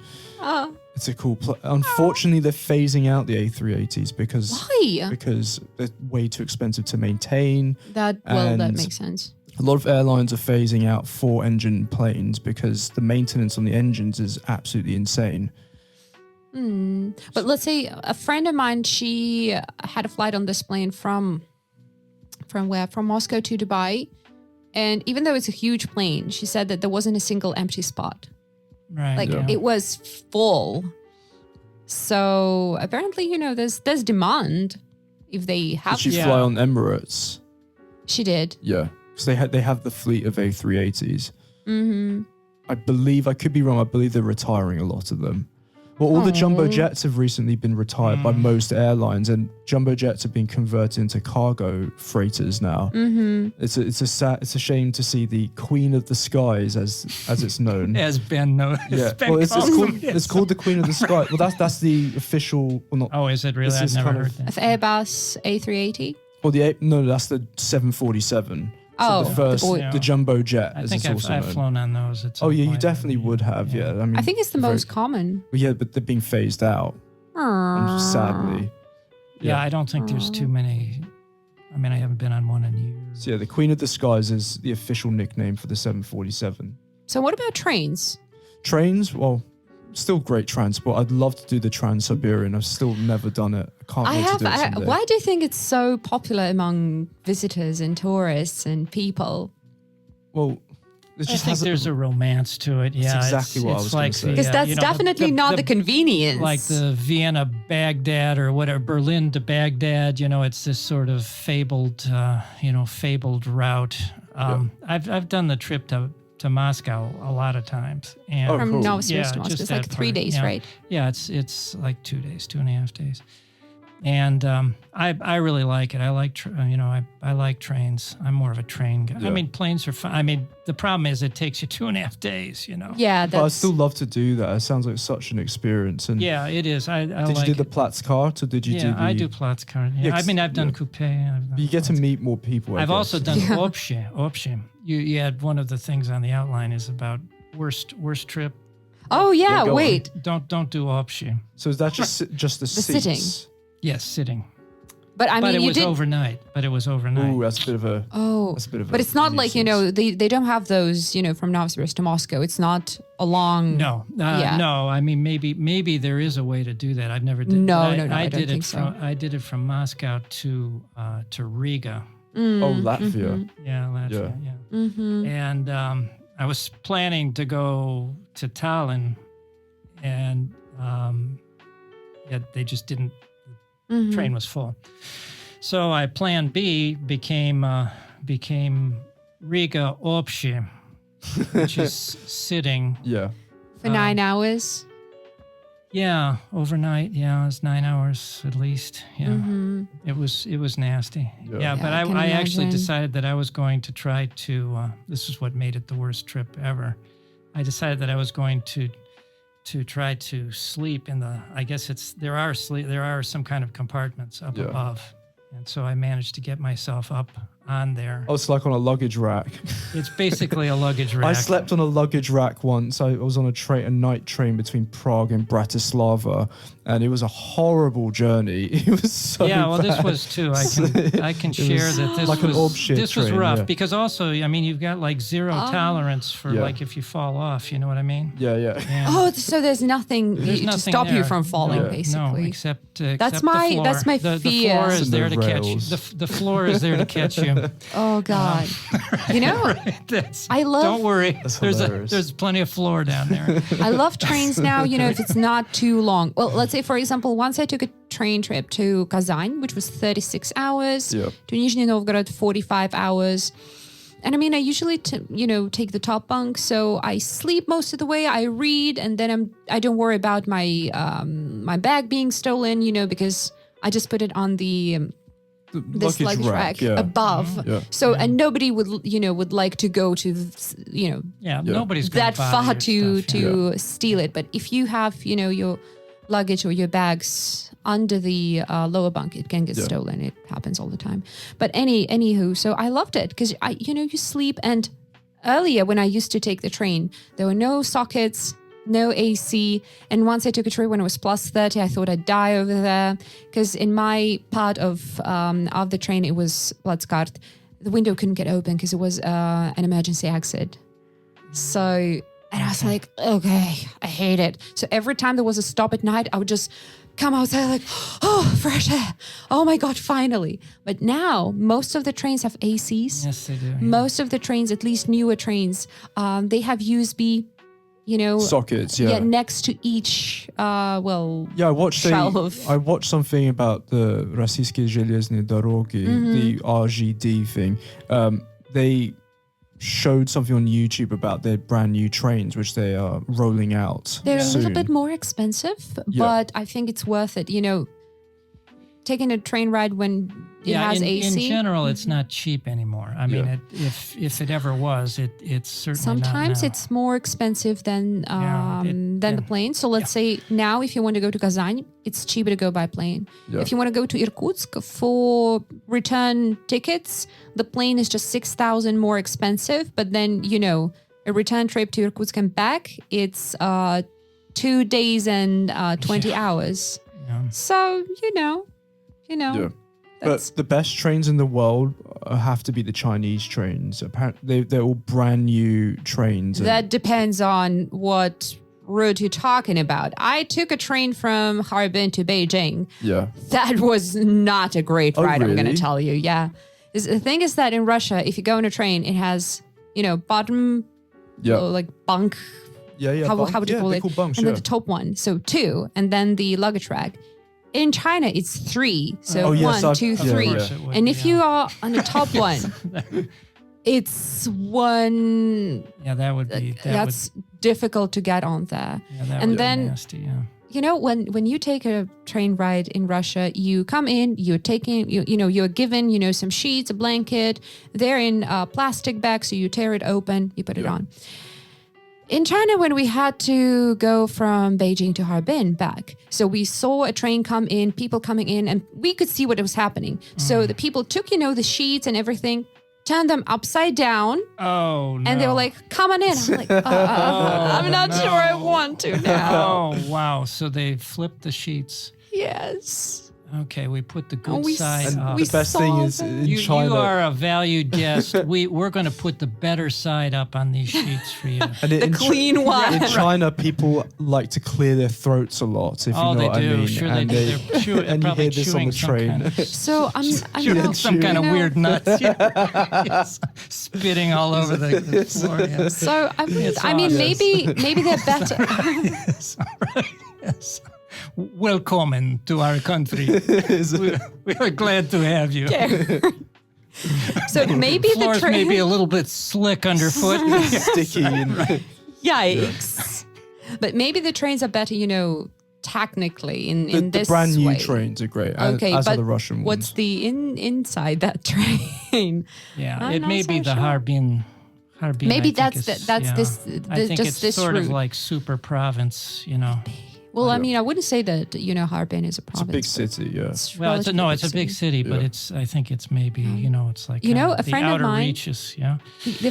Speaker 3: it's a cool. Unfortunately, they're phasing out the A380s because
Speaker 1: Why?
Speaker 3: because they're way too expensive to maintain.
Speaker 1: That
Speaker 3: and
Speaker 1: makes sense.
Speaker 3: A lot of airlines are phasing out 4-engine planes because the maintenance on the engines is absolutely insane.
Speaker 1: But let's say a friend of mine, she had a flight on this plane from where? From Moscow to Dubai. And even though it's a huge plane, she said that there wasn't a single empty spot.
Speaker 2: Right.
Speaker 1: Like
Speaker 2: yeah.
Speaker 1: it was full. So apparently, there's demand if they have.
Speaker 3: Did she fly on Emirates?
Speaker 1: She did.
Speaker 3: Yeah, because they have the fleet of A380s.
Speaker 1: Mm-hmm.
Speaker 3: I believe, I could be wrong, I believe they're retiring a lot of them. Well, all the jumbo jets have recently been retired by most airlines, and jumbo jets have been converted into cargo freighters now.
Speaker 1: Mm-hmm.
Speaker 3: It's a shame to see the Queen of the Skies, as it's known.
Speaker 2: As Ben knows.
Speaker 3: Yeah, well, it's called the Queen of the Sky. Well, that's the official. Well, not.
Speaker 2: Oh, is it really? I've never heard that.
Speaker 1: Of Airbus A380.
Speaker 3: Well, that's the 747. So the jumbo jet.
Speaker 2: I think I've flown on those.
Speaker 3: You definitely would have. Yeah, I mean,
Speaker 1: I think it's the most common.
Speaker 3: Well, yeah, but they're being phased out. Sadly.
Speaker 2: Yeah, I don't think there's too many. I mean, I haven't been on one in years.
Speaker 3: So yeah, the Queen of the Skies is the official nickname for the 747.
Speaker 1: So what about trains?
Speaker 3: Trains, well, still great transport. I'd love to do the Trans-Siberian. I've still never done it. I can't wait to do it someday.
Speaker 1: Why do you think it's so popular among visitors and tourists and people?
Speaker 3: Well,
Speaker 2: I think there's a romance to it. Yeah,
Speaker 3: that's exactly what I was going to say.
Speaker 1: Because that's definitely not the convenience.
Speaker 2: Like the Vienna, Baghdad, or whatever, Berlin to Baghdad. It's this sort of fabled route. I've done the trip to Moscow a lot
Speaker 1: times,
Speaker 2: and
Speaker 1: from Novosibirsk to Moscow, it's like 3 days, right?
Speaker 2: Yeah, it's like 2 days, 2.5 days, and I really like it. I like I like trains. I'm more of a train guy. Yeah. I mean, planes are fun. I mean, the problem is it takes you 2.5 days.
Speaker 1: Yeah,
Speaker 3: but I'd still love to do that. It sounds like such an experience. And
Speaker 2: yeah, it is.
Speaker 3: Did you do the Platzkart or did you do the...
Speaker 2: I do Platzkart. Yeah. I mean, I've done coupe.
Speaker 3: You get to meet more people.
Speaker 2: I've also done Общее. You had one of the things on the outline is about worst trip.
Speaker 1: Oh yeah, wait.
Speaker 2: Don't do Общее.
Speaker 3: So is that just the seats?
Speaker 1: Sitting?
Speaker 2: Yes, sitting.
Speaker 1: But I mean,
Speaker 2: it was overnight.
Speaker 3: Oh, that's a bit of a.
Speaker 1: But it's not like they don't have those from Novosibirsk to Moscow. It's not a long.
Speaker 2: No. I mean, maybe there is a way to do that. I've never did.
Speaker 1: No,
Speaker 2: I
Speaker 1: don't think so.
Speaker 2: I did it from Moscow to Riga.
Speaker 3: Oh, Latvia.
Speaker 2: Mm-hmm. Yeah, Latvia. Yeah.
Speaker 1: Mm-hmm.
Speaker 2: And I was planning to go to Tallinn, and they just didn't. The train was full, so plan B became Riga Общее, which is sitting.
Speaker 3: Yeah.
Speaker 1: For 9 hours.
Speaker 2: Yeah, overnight. Yeah, it was 9 hours at least. Yeah, it was nasty. Yeah, but I actually decided that I was going to try to. This is what made it the worst trip ever. I decided that I was going to try to sleep in the. I guess there are some kind of compartments up above, and so I managed to get myself up on there.
Speaker 3: Oh, it's like on a luggage rack.
Speaker 2: It's basically a luggage rack.
Speaker 3: I slept on a luggage rack once. I was on a night train between Prague and Bratislava, and it was a horrible journey. It was so bad.
Speaker 2: This was too. I can share that this
Speaker 3: like
Speaker 2: was rough because also, I mean, you've got like zero tolerance for like if you fall off. You know what I mean?
Speaker 3: Yeah.
Speaker 2: And
Speaker 1: so there's nothing to stop you from falling, basically.
Speaker 2: No, except
Speaker 1: that's
Speaker 2: the
Speaker 1: my
Speaker 2: floor.
Speaker 1: that's my fear.
Speaker 2: The floor is there to catch you. The floor is there to catch you.
Speaker 1: Oh God! I love.
Speaker 2: Don't worry. There's plenty of floor down there.
Speaker 1: I love trains now. If it's not too long. Well, let's say for example, once I took a train trip to Kazan, which was 36 hours.
Speaker 3: Yeah.
Speaker 1: To Nizhny Novgorod, 45 hours. And I mean, I usually take the top bunk, so I sleep most of the way. I read, and then I don't worry about my my bag being stolen. Because I just put it on this luggage rack above. So and nobody would like to go to
Speaker 2: nobody's
Speaker 1: that far to
Speaker 2: stuff,
Speaker 1: steal it. But if you have your luggage or your bags under the lower bunk, it can get stolen. It happens all the time. But anywho, so I loved it because you sleep. And earlier when I used to take the train, there were no sockets, no AC. And once I took a trip when it was plus 30, I thought I'd die over there. Because in my part of the train, it was Platzkart. The window couldn't get open because it was an emergency exit. So, And I was like, okay, I hate it. So every time there was a stop at night, I would just come outside like, oh, fresh air. Oh my God, finally. But now most of the trains have ACs.
Speaker 2: Yes, they do. Yeah.
Speaker 1: Most of the trains, at least newer trains, they have USB,
Speaker 3: sockets.
Speaker 1: next to each,
Speaker 3: I watched
Speaker 1: shelf.
Speaker 3: I watched something about the Российские железные дороги, the RGD thing. They showed something on YouTube about their brand new trains, which they are rolling out.
Speaker 1: They're
Speaker 3: soon.
Speaker 1: a little bit more expensive, but I think it's worth it. Taking a train ride when it has AC.
Speaker 2: In general, it's not cheap anymore. I mean, if it ever was, it's certainly
Speaker 1: sometimes
Speaker 2: not now.
Speaker 1: it's more expensive than the plane. So let's say now, if you want to go to Kazan, it's cheaper to go by plane.
Speaker 3: Yeah.
Speaker 1: If you want to go to Irkutsk for return tickets, the plane is just 6,000 more expensive. But then a return trip to Irkutsk and back, it's 2 days and 20 hours.
Speaker 2: Yeah.
Speaker 1: So
Speaker 3: Yeah. But the best trains in the world have to be the Chinese trains. Apparently, they're all brand new trains.
Speaker 1: That depends on what route you're talking about. I took a train from Harbin to Beijing.
Speaker 3: Yeah.
Speaker 1: That was not a great ride, I'm going
Speaker 3: really?
Speaker 1: to tell you. Yeah. The thing is that in Russia, if you go on a train, it has, bottom, like bunk.
Speaker 3: Yeah.
Speaker 1: How would you call
Speaker 3: they're
Speaker 1: it?
Speaker 3: called bunks,
Speaker 1: and then the top one. So 2, and then the luggage rack. In China, it's 3. So 1, 2, 3.
Speaker 3: Yeah.
Speaker 1: And if you are on the top one, it's 1.
Speaker 2: Yeah, that would be.
Speaker 1: That's difficult to get on there.
Speaker 2: Yeah, that
Speaker 1: and
Speaker 2: would
Speaker 1: then,
Speaker 2: be nasty. Yeah.
Speaker 1: When you take a train ride in Russia, you come in, you're taking, you're given, some sheets, a blanket. They're in plastic bags, so you tear it open, you put it on. In China, when we had to go from Beijing to Harbin back, so we saw a train come in, people coming in, and we could see what was happening. So the people took, the sheets and everything, turned them upside down.
Speaker 2: Oh, no.
Speaker 1: And they were like, come on in. I'm like, I'm not sure I want to now.
Speaker 2: Oh, wow. So they flipped the sheets.
Speaker 1: Yes.
Speaker 2: Okay, we put the good side
Speaker 3: And
Speaker 2: up.
Speaker 3: the best thing is in
Speaker 2: You
Speaker 3: China.
Speaker 2: are a valued guest. We're going to put the better side up on these sheets for you.
Speaker 3: And
Speaker 1: The clean one.
Speaker 3: In China, people like to clear their throats a lot, if you know
Speaker 2: they
Speaker 3: what
Speaker 2: do.
Speaker 3: I mean.
Speaker 2: Sure,
Speaker 3: and
Speaker 2: they do. They're chewing,
Speaker 3: and you
Speaker 2: probably
Speaker 3: hear this on
Speaker 2: chewing
Speaker 3: the
Speaker 2: some
Speaker 3: train.
Speaker 2: kind of,
Speaker 1: So
Speaker 2: chewing some kind of weird nuts. Yes. Spitting all over the floor. Yeah.
Speaker 1: So
Speaker 2: It's
Speaker 1: I mean,
Speaker 2: awesome.
Speaker 1: maybe they're better.
Speaker 2: Yes, all right. Yes. Welcome to our country. we are glad to have you.
Speaker 1: So maybe the
Speaker 2: Floors
Speaker 1: train.
Speaker 2: may be a little bit slick underfoot.
Speaker 3: Sticky.
Speaker 1: Yikes. But maybe the trains are better, technically in
Speaker 3: The
Speaker 1: this
Speaker 3: brand new
Speaker 1: way.
Speaker 3: trains are great,
Speaker 1: Okay,
Speaker 3: as are
Speaker 1: but
Speaker 3: the Russian ones.
Speaker 1: what's the inside that train?
Speaker 2: Yeah,
Speaker 1: I'm
Speaker 2: it
Speaker 1: not
Speaker 2: may
Speaker 1: so
Speaker 2: be the
Speaker 1: sure.
Speaker 2: Harbin.
Speaker 1: Maybe
Speaker 2: I think
Speaker 1: that's
Speaker 2: is-
Speaker 1: that's
Speaker 2: yeah.
Speaker 1: this
Speaker 2: I think
Speaker 1: just
Speaker 2: it's
Speaker 1: this
Speaker 2: sort
Speaker 1: route.
Speaker 2: of like super province,
Speaker 1: Well, I mean, I wouldn't say that Harbin is a
Speaker 3: It's a
Speaker 1: province.
Speaker 3: big
Speaker 1: but
Speaker 3: city, yeah.
Speaker 2: Well, it's
Speaker 1: relatively
Speaker 2: a big city, but
Speaker 3: Yeah.
Speaker 2: I think it's maybe it's like
Speaker 1: a
Speaker 2: the
Speaker 1: friend of
Speaker 2: outer
Speaker 1: mine-
Speaker 2: reaches, yeah.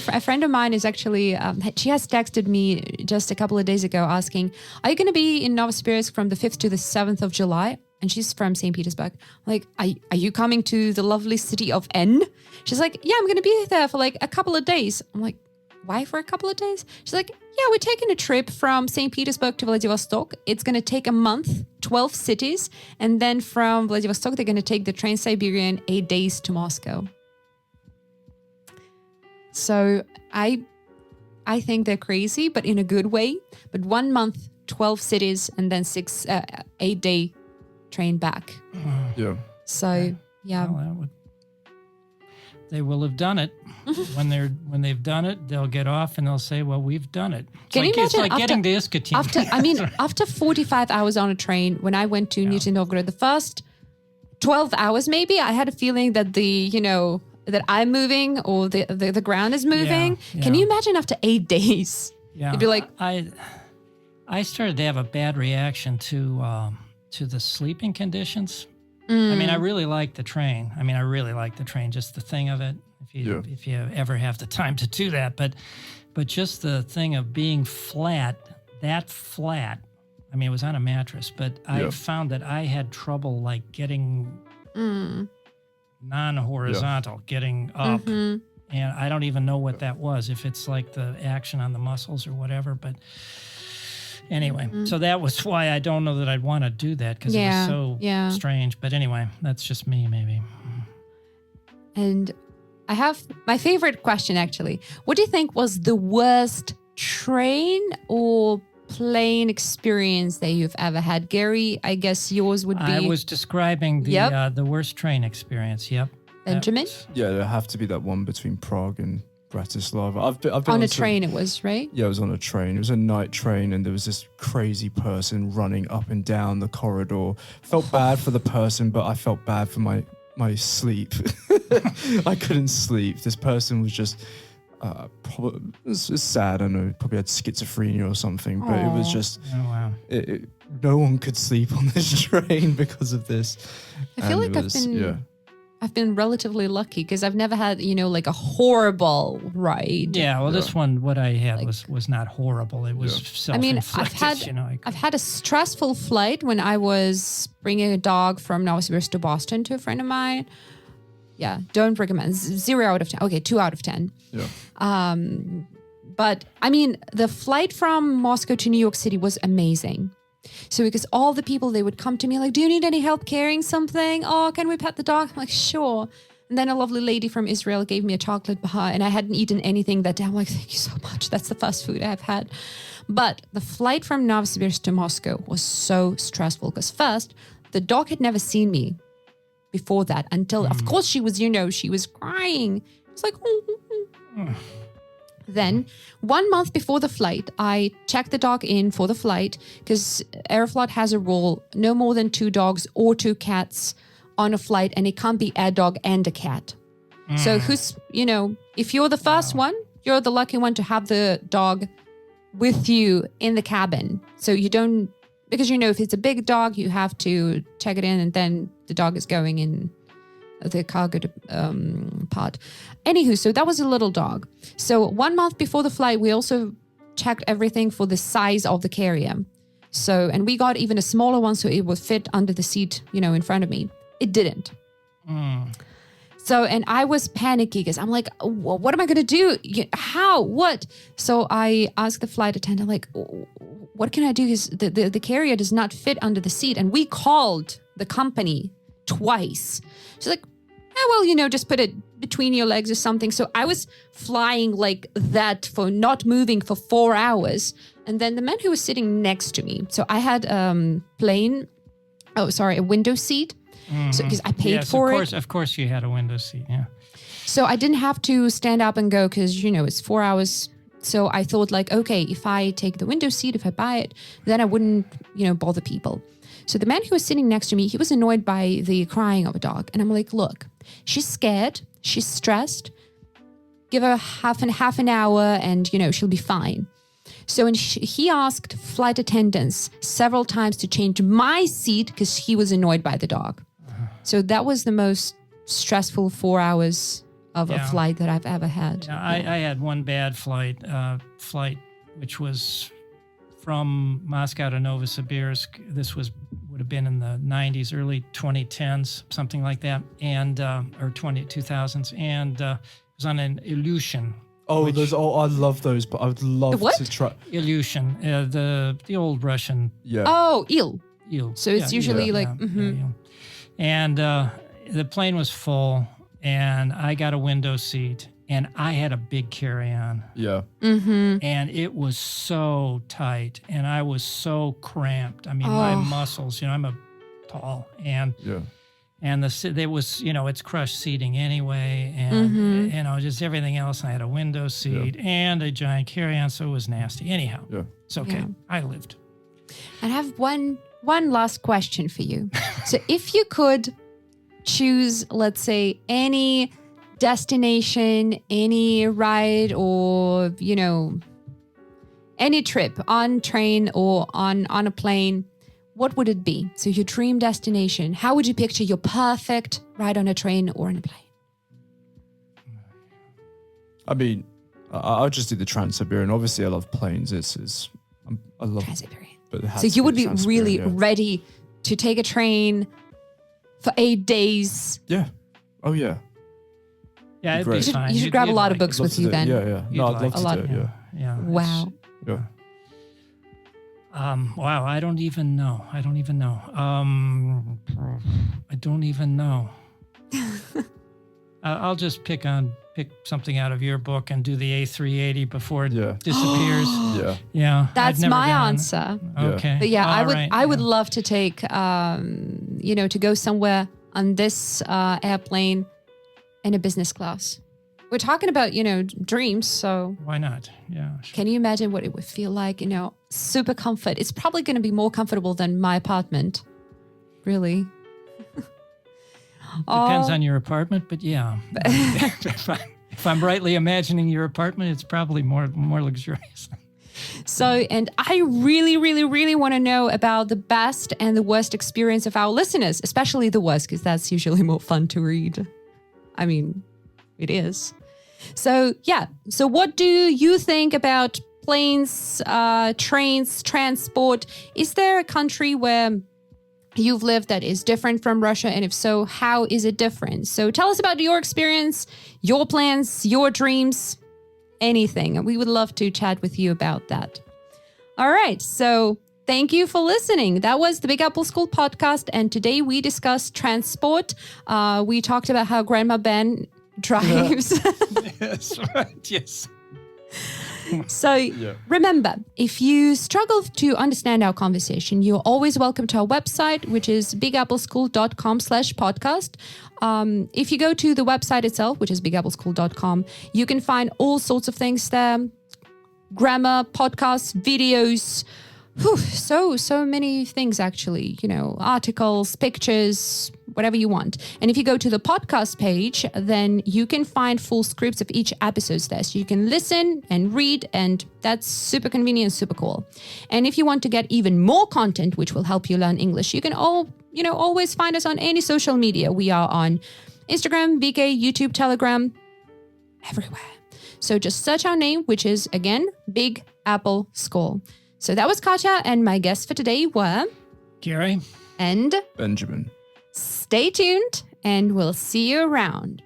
Speaker 1: A friend of mine is actually, she has texted me just a couple of days ago asking, are you going to be in Novosibirsk from the 5th to the 7th of July? And she's from St. Petersburg. I'm like, are you coming to the lovely city of N? She's like, yeah, I'm going to be there for like a couple of days. I'm like, why for a couple of days? She's like, yeah, we're taking a trip from St. Petersburg to Vladivostok. It's going to take a month, 12 cities. And then from Vladivostok, they're going to take the Trans-Siberian 8 days to Moscow. So I think they're crazy, but in a good way. But 1 month, 12 cities, and then 8-day train back.
Speaker 3: Yeah.
Speaker 1: So, yeah.
Speaker 2: Well, they will have done it. When they've done it, they'll get off and they'll say, "Well, we've done it."
Speaker 1: Can you
Speaker 2: It's
Speaker 1: imagine
Speaker 2: like getting to Iskatin.
Speaker 1: After 45 hours on a train, when I went to Nizhny Novgorod, the first 12 hours maybe, I had a feeling that that I'm moving or the ground is moving.
Speaker 2: Yeah.
Speaker 1: Can you imagine after 8 days?
Speaker 2: Yeah,
Speaker 1: You'd be like,
Speaker 2: I started to have a bad reaction to the sleeping conditions. I mean, I really like the train. Just the thing of it. If you ever have the time to do that, but just the thing of being flat. I mean, it was on a mattress, but I found that I had trouble like getting non-horizontal, getting up. And I don't even know what that was, if it's like the action on the muscles or whatever. But anyway, so that was why I don't know that I'd want to do that, because it was so strange. But anyway, that's just me, maybe.
Speaker 1: And I have my favorite question, actually. What do you think was the worst train or plane experience that you've ever had? Gary, I guess yours would be...
Speaker 2: I was describing the worst train experience,
Speaker 1: Benjamin?
Speaker 3: Yeah, there have to be that one between Prague and Bratislava. I've been
Speaker 1: on a train, it was, right?
Speaker 3: Yeah, it was on a train. It was a night train, and there was this crazy person running up and down the corridor. Felt bad for the person, but I felt bad for my sleep. I couldn't sleep. This person was just probably, it was sad. I don't know, probably had schizophrenia or something, but it was just, no one could sleep on this train because of this.
Speaker 1: I feel like I've been relatively lucky because I've never had, like a horrible ride.
Speaker 2: Yeah, well, this one, what I had was not horrible. It was self-inflicted.
Speaker 1: I've had a stressful flight when I was bringing a dog from Novosibirsk to Boston to a friend of mine. Yeah, don't recommend. 0 out of 10. Okay, 2 out of 10.
Speaker 3: Yeah.
Speaker 1: But I mean, the flight from Moscow to New York City was amazing. So because all the people, they would come to me like, do you need any help carrying something? Oh, can we pet the dog? I'm like, sure. And then a lovely lady from Israel gave me a chocolate bar, and I hadn't eaten anything that day. I'm like, thank you so much. That's the fast food I've had. But the flight from Novosibirsk to Moscow was so stressful because first, the dog had never seen me before that until, of course, she was crying. It's like, Then, 1 month before the flight, I checked the dog in for the flight because Aeroflot has a rule, no more than 2 dogs or 2 cats on a flight, and it can't be a dog and a cat. So if you're the first one, you're the lucky one to have the dog with you in the cabin. So you don't, because if it's a big dog, you have to check it in, and then the dog is going in the cargo part. Anywho, so that was a little dog. So 1 month before the flight, we also checked everything for the size of the carrier. So, and we got even a smaller one so it would fit under the seat, in front of me. It didn't. So, and I was panicky because I'm like, what am I going to do? How? What? So I asked the flight attendant, like, what can I do? Because the carrier does not fit under the seat. And we called the company twice. She's like, just put it between your legs or something. So I was flying like that for not moving for 4 hours. And then the man who was sitting next to me, so I had a window seat. So because I paid for it.
Speaker 2: Of course you had a window seat, yeah.
Speaker 1: So I didn't have to stand up and go because, it's 4 hours. So I thought like, okay, if I take the window seat, if I buy it, then I wouldn't, bother people. So the man who was sitting next to me, he was annoyed by the crying of a dog. And I'm like, look, she's scared. She's stressed. Give her half an hour and, she'll be fine. So he asked flight attendants several times to change my seat because he was annoyed by the dog. So that was the most stressful 4 hours of a flight that I've ever had.
Speaker 2: Yeah, I had one bad flight, which was from Moscow to Novosibirsk. This would have been in the 90s, early 2010s, something like that, and or 2000s, and it was on an Ilyushin.
Speaker 3: Oh, I love those, but I would love to try.
Speaker 2: Ilyushin, the old Russian.
Speaker 3: Yeah.
Speaker 1: Oh, Il. So it's usually
Speaker 2: And the plane was full, and I got a window seat, and I had a big carry-on.
Speaker 3: Yeah.
Speaker 2: And it was so tight, and I was so cramped. I mean, my muscles, I'm a tall, and there was, it's crushed seating anyway, and just everything else. And I had a window seat and a giant carry-on, so it was nasty. Anyhow, it's okay. Yeah. I lived.
Speaker 1: I have one last question for you. So if you could choose, let's say, any destination, any ride, or, any trip on train or on a plane, what would it be? So your dream destination, how would you picture your perfect ride on a train or on a plane?
Speaker 3: I mean, I'll just do the Trans-Siberian. Obviously, I love planes. I love
Speaker 1: Trans-Siberian.
Speaker 3: So
Speaker 1: you would be really ready to take a train for 8 days.
Speaker 3: Yeah. Oh, yeah.
Speaker 2: Yeah, it'd
Speaker 3: Great.
Speaker 2: be fine.
Speaker 1: You should grab a lot of books with you then.
Speaker 3: Yeah. No, I'd love to do it.
Speaker 2: Yeah.
Speaker 1: Wow.
Speaker 3: Yeah.
Speaker 2: Wow, I don't even know. I don't even know. I'll just pick something out of your book and do the A380 before it disappears. Yeah.
Speaker 1: That's my answer.
Speaker 2: Okay.
Speaker 1: But yeah,
Speaker 2: All
Speaker 1: I would love to take, to go somewhere on this airplane in a business class. We're talking about, dreams. So
Speaker 2: why not? Yeah. Sure.
Speaker 1: Can you imagine what it would feel like? Super comfort. It's probably going to be more comfortable than my apartment. Really.
Speaker 2: Depends on your apartment, but yeah. If I'm rightly imagining your apartment, it's probably more luxurious.
Speaker 1: So, and I really, really, really want to know about the best and the worst experience of our listeners, especially the worst, because that's usually more fun to read. I mean, it is. So, yeah. So what do you think about planes, trains, transport? Is there a country where you've lived that is different from Russia? And if so, how is it different? So tell us about your experience, your plans, your dreams, anything. We would love to chat with you about that. All right. So thank you for listening. That was the Big Apple School podcast. And today we discussed transport. We talked about how Grandma Ben drives.
Speaker 2: Yes, right. Yes.
Speaker 1: So remember, if you struggle to understand our conversation, you're always welcome to our website, which is bigappleschool.com/podcast. If you go to the website itself, which is bigappleschool.com, you can find all sorts of things there. Grammar, podcasts, videos, so many things actually, articles, pictures, whatever you want. And if you go to the podcast page, then you can find full scripts of each episode there. So you can listen and read, and that's super convenient, super cool. And if you want to get even more content, which will help you learn English, you can always find us on any social media. We are on Instagram, VK, YouTube, Telegram, everywhere. So just search our name, which is, again, Big Apple School. So that was Katya, and my guests for today were
Speaker 2: Gary
Speaker 1: and
Speaker 3: Benjamin.
Speaker 1: Stay tuned, and we'll see you around.